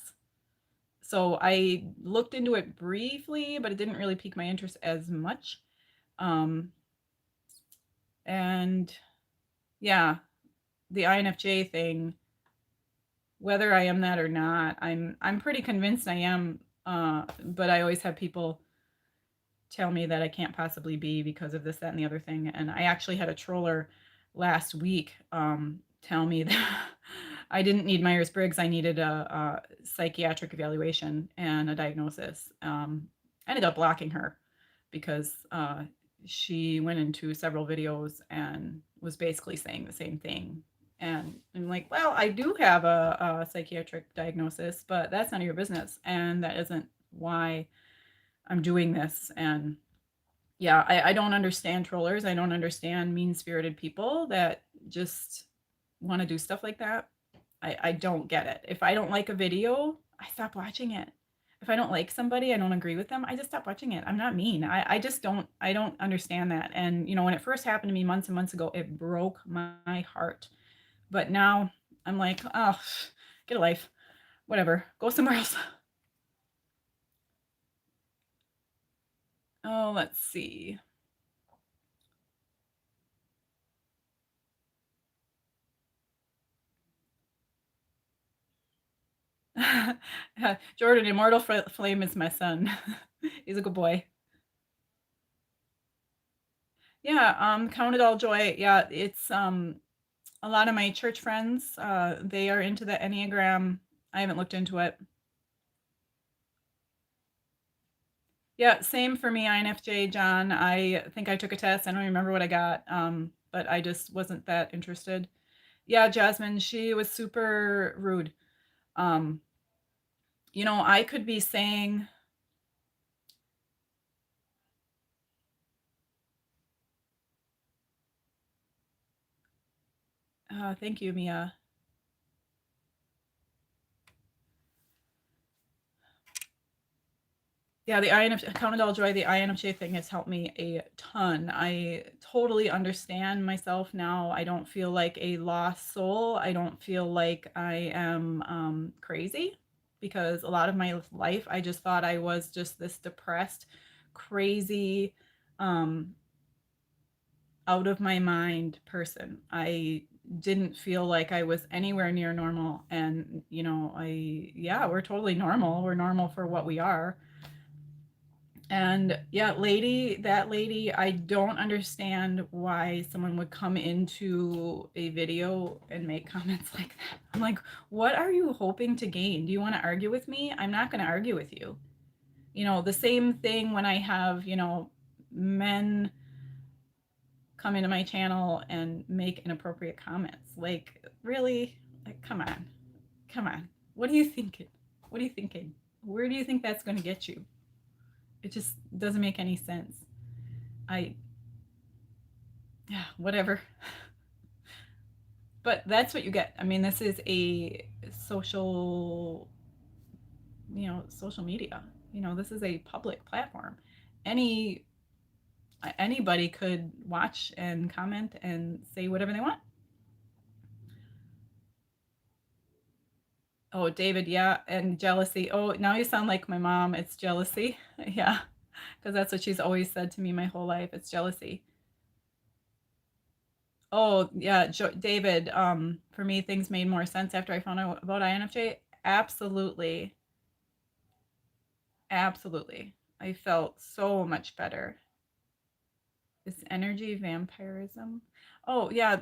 So I looked into it briefly, but it didn't really pique my interest as much. Um, and yeah, the INFJ thing, whether I am that or not, I'm pretty convinced I am. But I always have people tell me that I can't possibly be because of this, that, and the other thing. And I actually had a troller last week tell me that I didn't need Myers Briggs. I needed a psychiatric evaluation and a diagnosis. I ended up blocking her because she went into several videos and was basically saying the same thing. And I'm like, well, I do have a psychiatric diagnosis, but that's none of your business. And that isn't why I'm doing this. And yeah, I don't understand trollers. I don't understand mean spirited people that just want to do stuff like that. I don't get it. If I don't like a video, I stop watching it. If I don't like somebody, I don't agree with them, I just stop watching it. I'm not mean. I just I don't understand that. And when it first happened to me months and months ago, it broke my heart. But now I'm like, oh, get a life. Whatever. Go somewhere else. Oh, let's see. Jordan, Immortal Flame is my son. He's a good boy. Yeah, count it all joy. Yeah, it's a lot of my church friends, they are into the Enneagram. I haven't looked into it. Yeah, same for me, INFJ, John. I think I took a test. I don't remember what I got, but I just wasn't that interested. Yeah, Jasmine, she was super rude. Um, I could be saying, thank you, Mia. Yeah, the INFJ, count it all joy, the INFJ thing has helped me a ton. I totally understand myself now. I don't feel like a lost soul. I don't feel like I am crazy, because a lot of my life I just thought I was just this depressed, crazy, um, out of my mind person. I didn't feel like I was anywhere near normal. And, yeah, we're totally normal. We're normal for what we are. And yeah, that lady, I don't understand why someone would come into a video and make comments like that. I'm like, what are you hoping to gain? Do you want to argue with me? I'm not going to argue with you. The same thing when I have, men come into my channel and make inappropriate comments. Like, really? Like, come on. Come on. What are you thinking? What are you thinking? Where do you think that's going to get you? It just doesn't make any sense. I Yeah, whatever. But that's what you get. I mean, this is a social, social media. This is a public platform. Any Anybody could watch and comment and say whatever they want. Oh, David, yeah, and jealousy. Oh, now you sound like my mom. It's jealousy. Yeah, because that's what she's always said to me my whole life. It's jealousy. Oh, yeah, David, for me, things made more sense after I found out about INFJ. Absolutely. Absolutely. I felt so much better. This energy vampirism. Oh, yeah,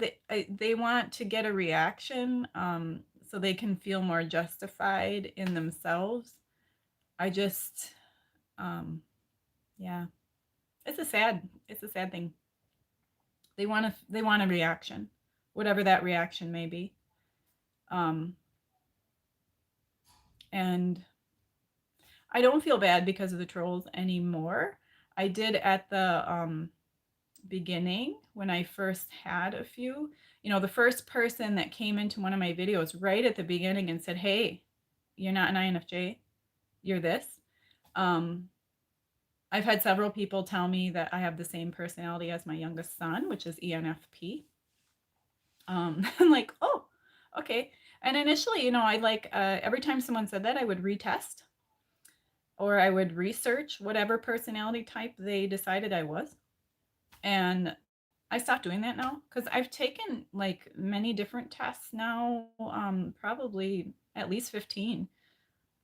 they want to get a reaction, so they can feel more justified in themselves. I just, um, yeah, it's a sad thing. They want a reaction, whatever that reaction may be. Um, and I don't feel bad because of the trolls anymore. I did at the beginning when I first had a few. You know, the first person that came into one of my videos right at the beginning and said, "Hey, you're not an INFJ, you're this." Um, I've had several people tell me that I have the same personality as my youngest son, which is ENFP. I'm like, oh, okay. And initially, you know, I like every time someone said that, I would retest or I would research whatever personality type they decided I was. And I stopped doing that now because I've taken like many different tests now, probably at least 15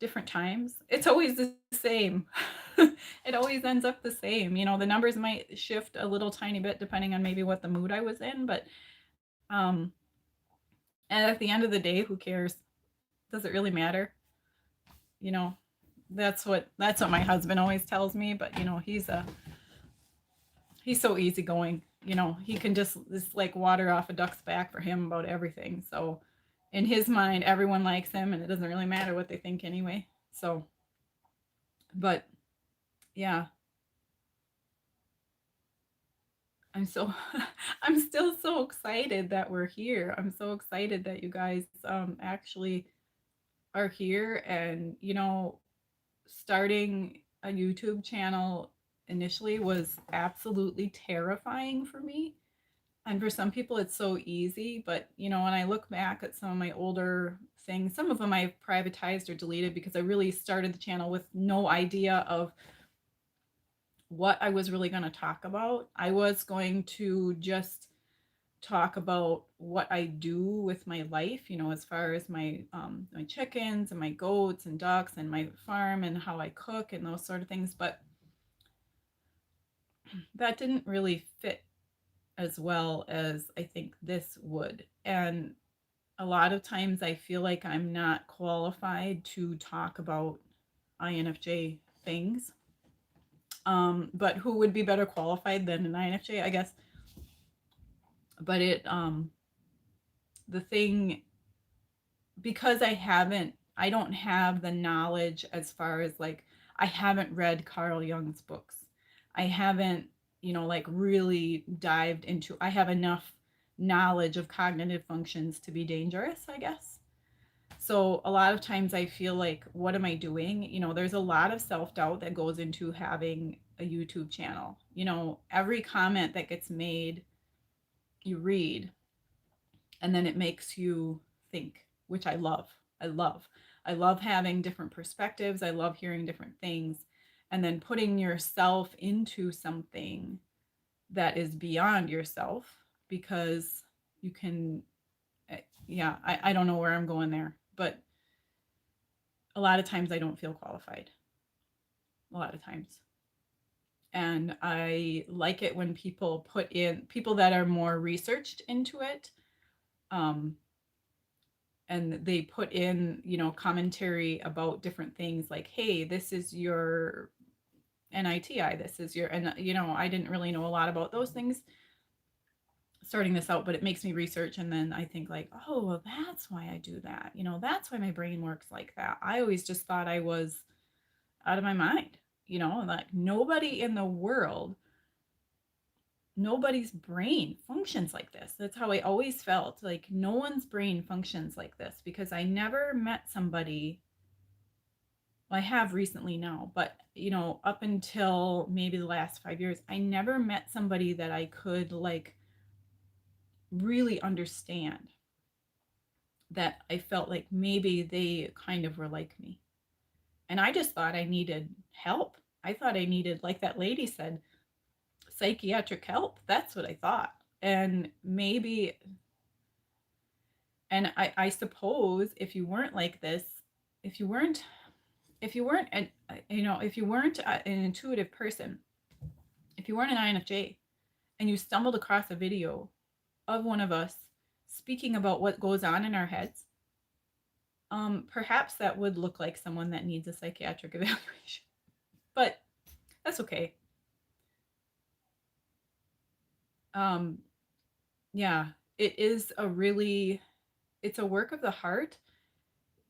different times. It's always the same. It always ends up the same. You know, the numbers might shift a little tiny bit depending on maybe what the mood I was in, but um and at the end of the day, who cares? Does it really matter? You know, that's what my husband always tells me, but you know, he's so easygoing. You know, he can just like water off a duck's back for him about everything. So in his mind, everyone likes him and it doesn't really matter what they think anyway. So, but yeah, I'm so I'm still so excited that we're here. I'm so excited that you guys actually are here and you know, starting a YouTube channel initially was absolutely terrifying for me. And for some people, it's so easy. But, you know, when I look back at some of my older things, some of them I've privatized or deleted because I really started the channel with no idea of what I was really going to talk about. I was going to just talk about what I do with my life, you know, as far as my chickens and my goats and ducks and my farm and how I cook and those sort of things. But that didn't really fit as well as I think this would. And a lot of times I feel like I'm not qualified to talk about INFJ things. But who would be better qualified than an INFJ, I guess. But the thing, because I don't have the knowledge as far as like, I haven't read Carl Jung's books. I haven't, you know, like really dived into, I have enough knowledge of cognitive functions to be dangerous, I guess. So a lot of times I feel like, what am I doing? You know, there's a lot of self doubt that goes into having a YouTube channel. You know, every comment that gets made, you read, and then it makes you think, which I love. I love. I love having different perspectives. I love hearing different things. And then putting yourself into something that is beyond yourself because you can, yeah, I don't know where I'm going there, but a lot of times I don't feel qualified. A lot of times. And I like it when people put in people that are more researched into it, um, and they put in, you know, commentary about different things like, hey, this is your NITI, this is your, and you know, I didn't really know a lot about those things starting this out, but it makes me research and then I think like, oh, well, that's why I do that. You know, that's why my brain works like that. I always just thought I was out of my mind, you know, like nobody in the world, nobody's brain functions like this. That's how I always felt. Like no one's brain functions like this because I never met somebody. Well, I have recently now, but you know, up until maybe the last 5 years, I never met somebody that I could like really understand. that I felt like maybe they kind of were like me. And I just thought I needed help. I thought I needed, like that lady said, psychiatric help. That's what I thought. And maybe, and I suppose if you weren't like this, if you weren't, if you weren't, an, if you weren't an intuitive person, if you weren't an INFJ and you stumbled across a video of one of us speaking about what goes on in our heads, perhaps that would look like someone that needs a psychiatric evaluation. But that's okay. Um, yeah, it is a really, it's a work of the heart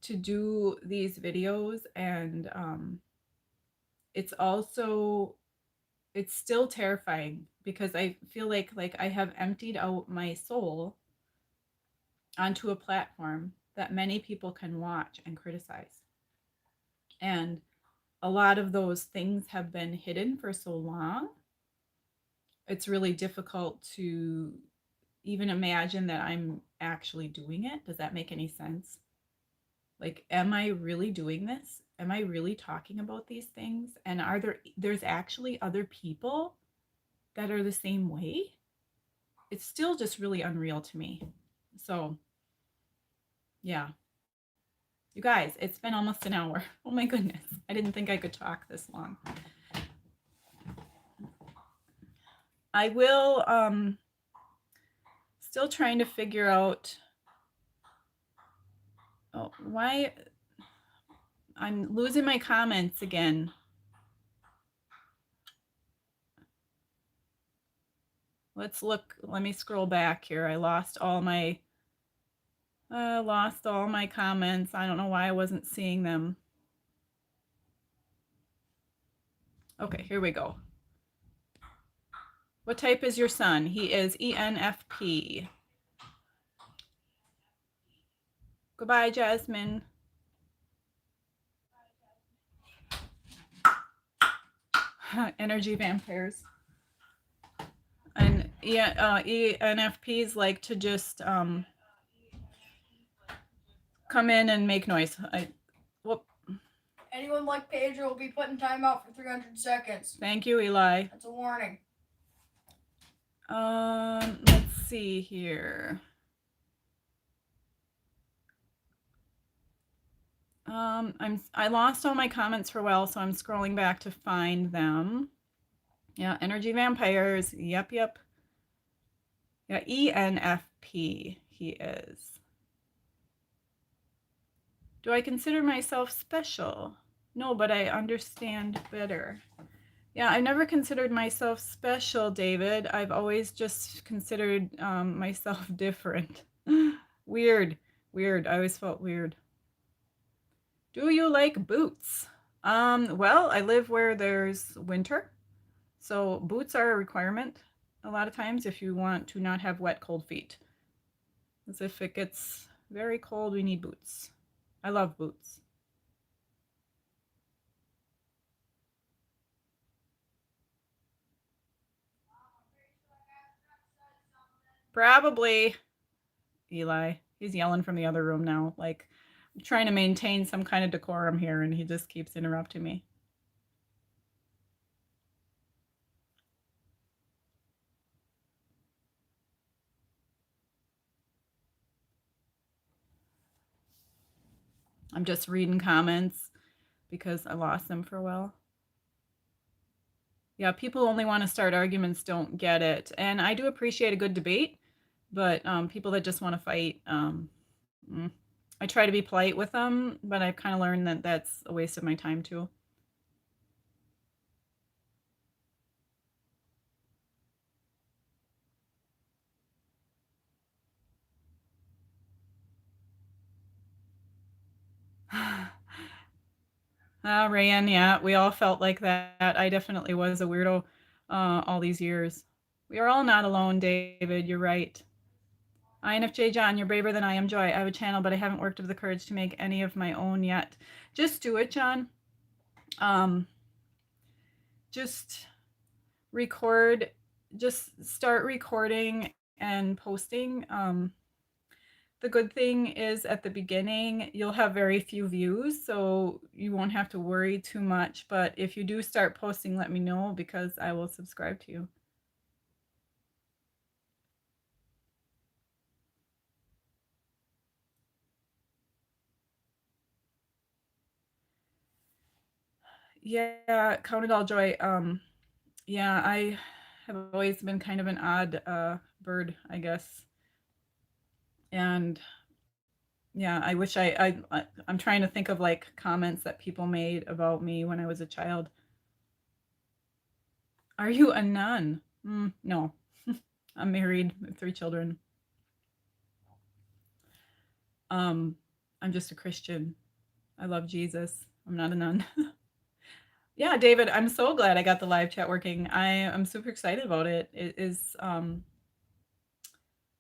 to do these videos, and it's also, it's still terrifying because I feel like I have emptied out my soul onto a platform that many people can watch and criticize. And a lot of those things have been hidden for so long. It's really difficult to even imagine that I'm actually doing it. Does that make any sense? Like, am I really doing this? Am I really talking about these things? And there's actually other people that are the same way? It's still just really unreal to me. So, yeah. You guys, it's been almost an hour. Oh my goodness. I didn't think I could talk this long. I will still trying to figure out why I'm losing my comments again. Let's look. Let me scroll back here. I lost all my comments. I don't know why I wasn't seeing them. Okay, here we go. What type is your son? He is ENFP. Goodbye, Jasmine. Energy vampires. And ENFPs like to just come in and make noise. Anyone like Pedro will be put in timeout for 300 seconds. Thank you, Eli. That's a warning. Let's see here. I lost all my comments for a while, so I'm scrolling back to find them. Yeah, energy vampires. Yep. Yeah, ENFP he is. Do I consider myself special? No, but I understand better. Yeah, I never considered myself special, David. I've always just considered myself different. Weird. I always felt weird. Do you like boots? Well, I live where there's winter, so boots are a requirement a lot of times if you want to not have wet, cold feet. As if it gets very cold, we need boots. I love boots. Probably, Eli. He's yelling from the other room now. Like, I'm trying to maintain some kind of decorum here, and he just keeps interrupting me. I'm just reading comments because I lost them for a while. Yeah, people only want to start arguments don't get it. And I do appreciate a good debate, but people that just want to fight, I try to be polite with them, but I've kind of learned that that's a waste of my time too. Rayan, yeah, we all felt like that. I definitely was a weirdo all these years. We are all not alone, David. You're right. INFJ John, you're braver than I am, Joy. I have a channel, but I haven't worked up the courage to make any of my own yet. Just do it, John. Just record. Just start recording and posting. The good thing is at the beginning, you'll have very few views, so you won't have to worry too much. But if you do start posting, let me know because I will subscribe to you. Yeah, count it all joy. Yeah, I have always been kind of an odd bird, I guess. And yeah, I wish I'm trying to think of like comments that people made about me when I was a child. Are you a nun? No, I'm married with 3 children. Um, I'm just a Christian. I love Jesus. I'm not a nun. Yeah, David, I'm so glad I got the live chat working. I am super excited about it. It is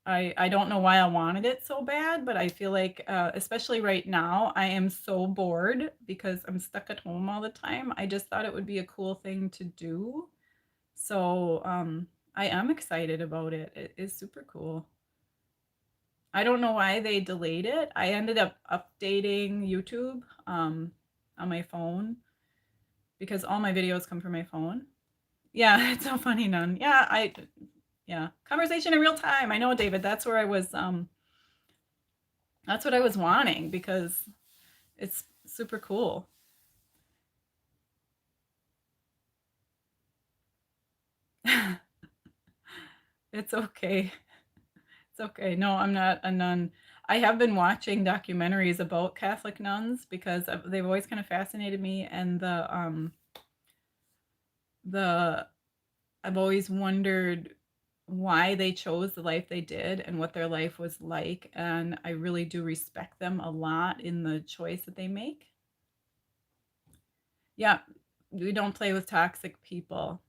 I don't know why I wanted it so bad, but I feel like especially right now, I am so bored because I'm stuck at home all the time. I just thought it would be a cool thing to do. So, I am excited about it. It is super cool. I don't know why they delayed it. I ended up updating YouTube on my phone because all my videos come from my phone. Yeah, it's so funny, Nun. Yeah, conversation in real time. I know, David. That's what I was wanting because it's super cool. It's okay. It's okay. No, I'm not a nun. I have been watching documentaries about Catholic nuns because they've always kind of fascinated me, and the I've always wondered why they chose the life they did and what their life was like, and I really do respect them a lot in the choice that they make. Yeah, we don't play with toxic people.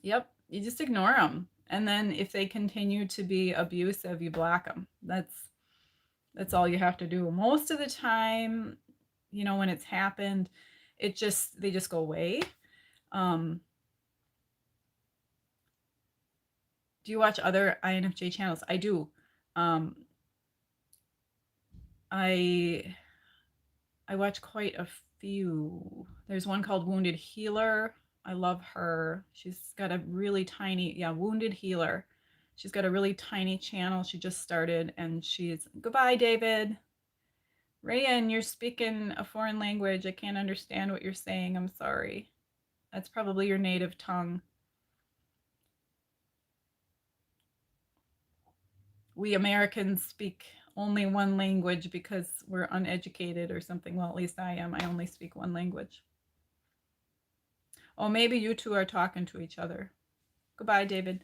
Yep, you just ignore them, and then if they continue to be abusive, you block them. That's all you have to do. Most of the time, when it's happened, they just go away. Um, do you watch other INFJ channels? I do. Um, I I watch quite a few. There's one called Wounded Healer. I love her. She's got a really tiny, yeah, Wounded Healer. She's got a really tiny channel. She just started and she's, goodbye, David. Rayan, you're speaking a foreign language. I can't understand what you're saying. I'm sorry. That's probably your native tongue. We Americans speak only one language because we're uneducated or something. Well, at least I am. I only speak one language. Oh, maybe you two are talking to each other. Goodbye, David.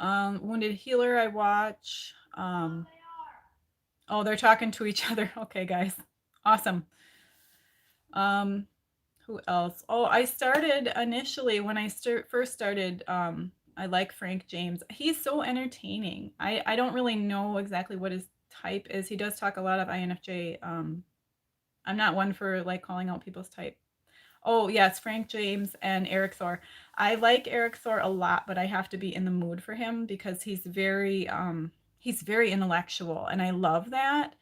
Wounded Healer, I watch. Oh, they're talking to each other. Okay, guys. Awesome. Who else? Oh, I started initially when I first started. I like Frank James. He's so entertaining. I don't really know exactly what his type is. He does talk a lot of INFJ. I'm not one for like calling out people's type. Oh, yes, Frank James and Eric Thor. I like Eric Thor a lot, but I have to be in the mood for him because he's very intellectual and I love that.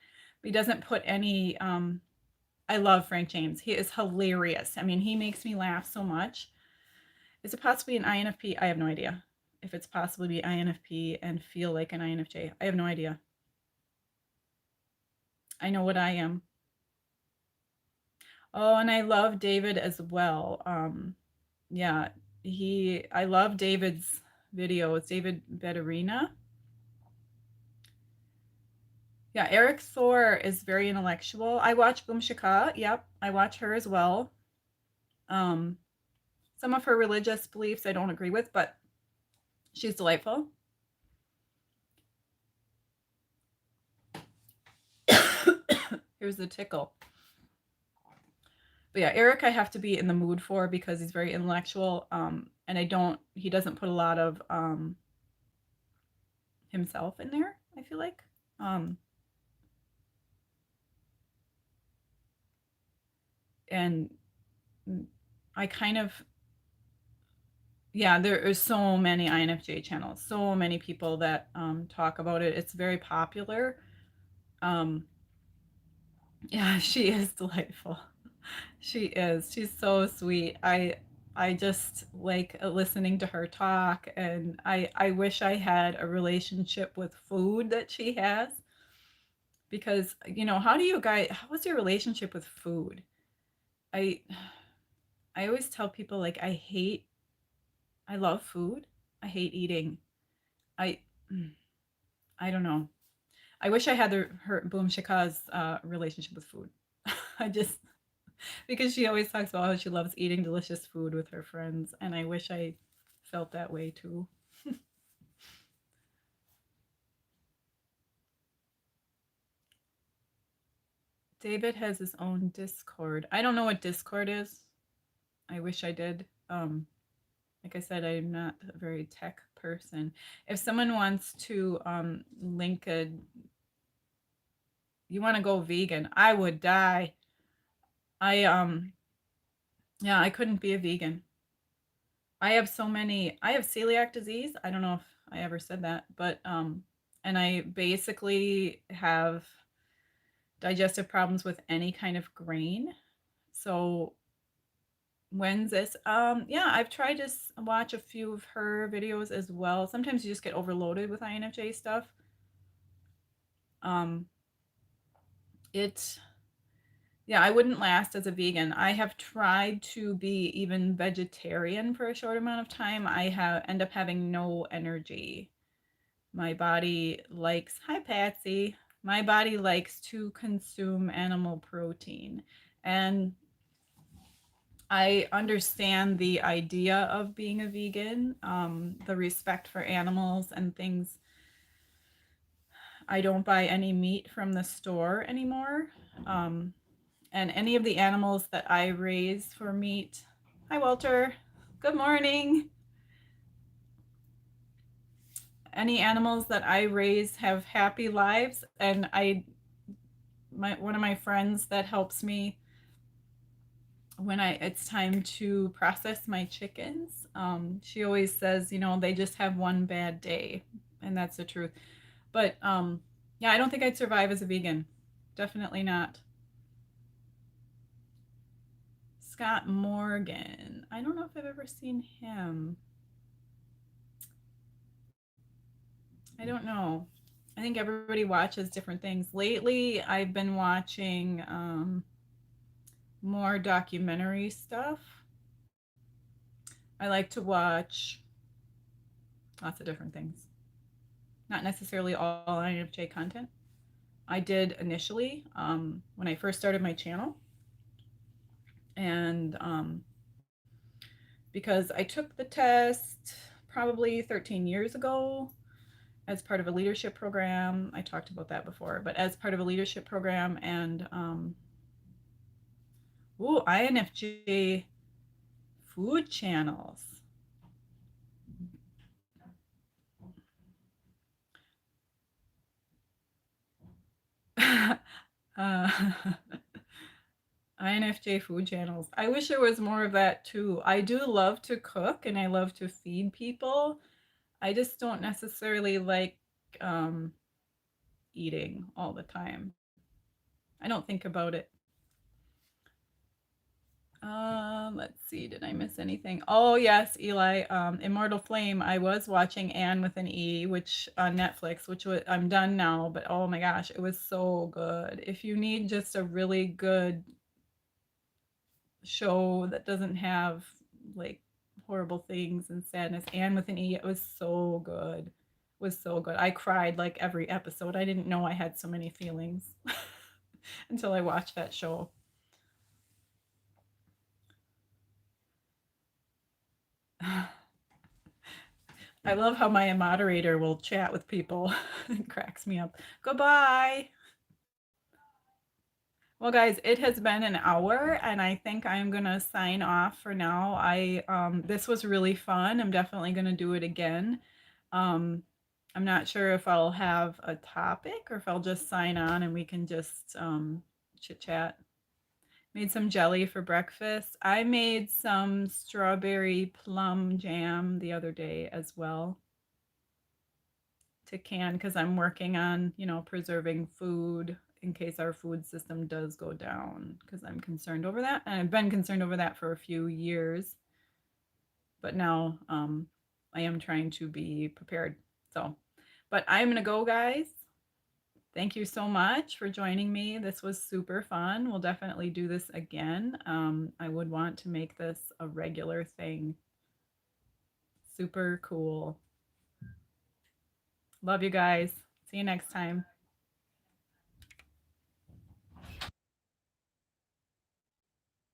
He doesn't put any I love Frank James. He is hilarious. I mean, he makes me laugh so much. Is it possibly an INFP? I have no idea. If it's possibly be INFP and feel like an INFJ. I have no idea. I know what I am. Oh, and I love David as well. Yeah, I love David's videos. David Betterina. Yeah, Eric Thor is very intellectual. I watch Boom Shaka. Yep, I watch her as well. Um, some of her religious beliefs I don't agree with, but she's delightful. Here's the tickle. But yeah, Eric I have to be in the mood for because he's very intellectual. And he doesn't put a lot of himself in there, I feel like. Um, and I kind of yeah, there are so many INFJ channels, so many people that talk about it. It's very popular. Um, yeah, she is delightful. She is. She's so sweet. I just like listening to her talk, and I wish I had a relationship with food that she has, because how do you guys, how was your relationship with food? I I always tell people, like, I love food. I hate eating. I mm, I don't know. I wish I had her Boom Shika's relationship with food. I just because she always talks about how she loves eating delicious food with her friends, and I wish I felt that way too. David has his own Discord. I don't know what Discord is. I wish I did. Like I said, I'm not a very tech person. If someone wants to link a, you want to go vegan, I would die. I yeah, I couldn't be a vegan. I have celiac disease. I don't know if I ever said that, but and I basically have digestive problems with any kind of grain. So when's this? Yeah, I've tried to watch a few of her videos as well. Sometimes you just get overloaded with INFJ stuff. Um, it Yeah, I wouldn't last as a vegan. I have tried to be even vegetarian for a short amount of time. I have end up having no energy. My body likes, hi Patsy. My body likes to consume animal protein. And I understand the idea of being a vegan, the respect for animals and things. I don't buy any meat from the store anymore. Um, and any of the animals that I raise for meat. Hi, Walter. Good morning. Any animals that I raise have happy lives, and one of my friends that helps me when it's time to process my chickens, she always says, they just have one bad day, and that's the truth. But yeah, I don't think I'd survive as a vegan. Definitely not. Scott Morgan. I don't know if I've ever seen him. I don't know. I think everybody watches different things. Lately, I've been watching more documentary stuff. I like to watch lots of different things, not necessarily all INFJ content. I did initially when I first started my channel, and because I took the test probably 13 years ago as part of a leadership program. I talked about that before, but as part of a leadership program, and INFJ food channels. uh, INFJ food channels. I wish there was more of that too. I do love to cook and I love to feed people. I just don't necessarily like um, eating all the time. I don't think about it. Let's see. Did I miss anything? Oh yes, Eli. Immortal Flame. I was watching Anne with an E, which on Netflix, which I'm done now. But oh my gosh, it was so good. If you need just a really good show that doesn't have like horrible things and sadness, Anne with an E, it was so good. It was so good. I cried like every episode. I didn't know I had so many feelings until I watched that show. I love how my moderator will chat with people. It cracks me up. Goodbye. Well, guys, it has been an hour, and I think I'm gonna sign off for now. This was really fun. I'm definitely gonna do it again. Um, I'm not sure if I'll have a topic or if I'll just sign on and we can just chit chat. Made some jelly for breakfast. I made some strawberry plum jam the other day as well to can because I'm working on, preserving food in case our food system does go down because I'm concerned over that. And I've been concerned over that for a few years. But now I am trying to be prepared. So, but I'm going to go, guys. Thank you so much for joining me. This was super fun. We'll definitely do this again. I would want to make this a regular thing. Super cool. Love you guys. See you next time.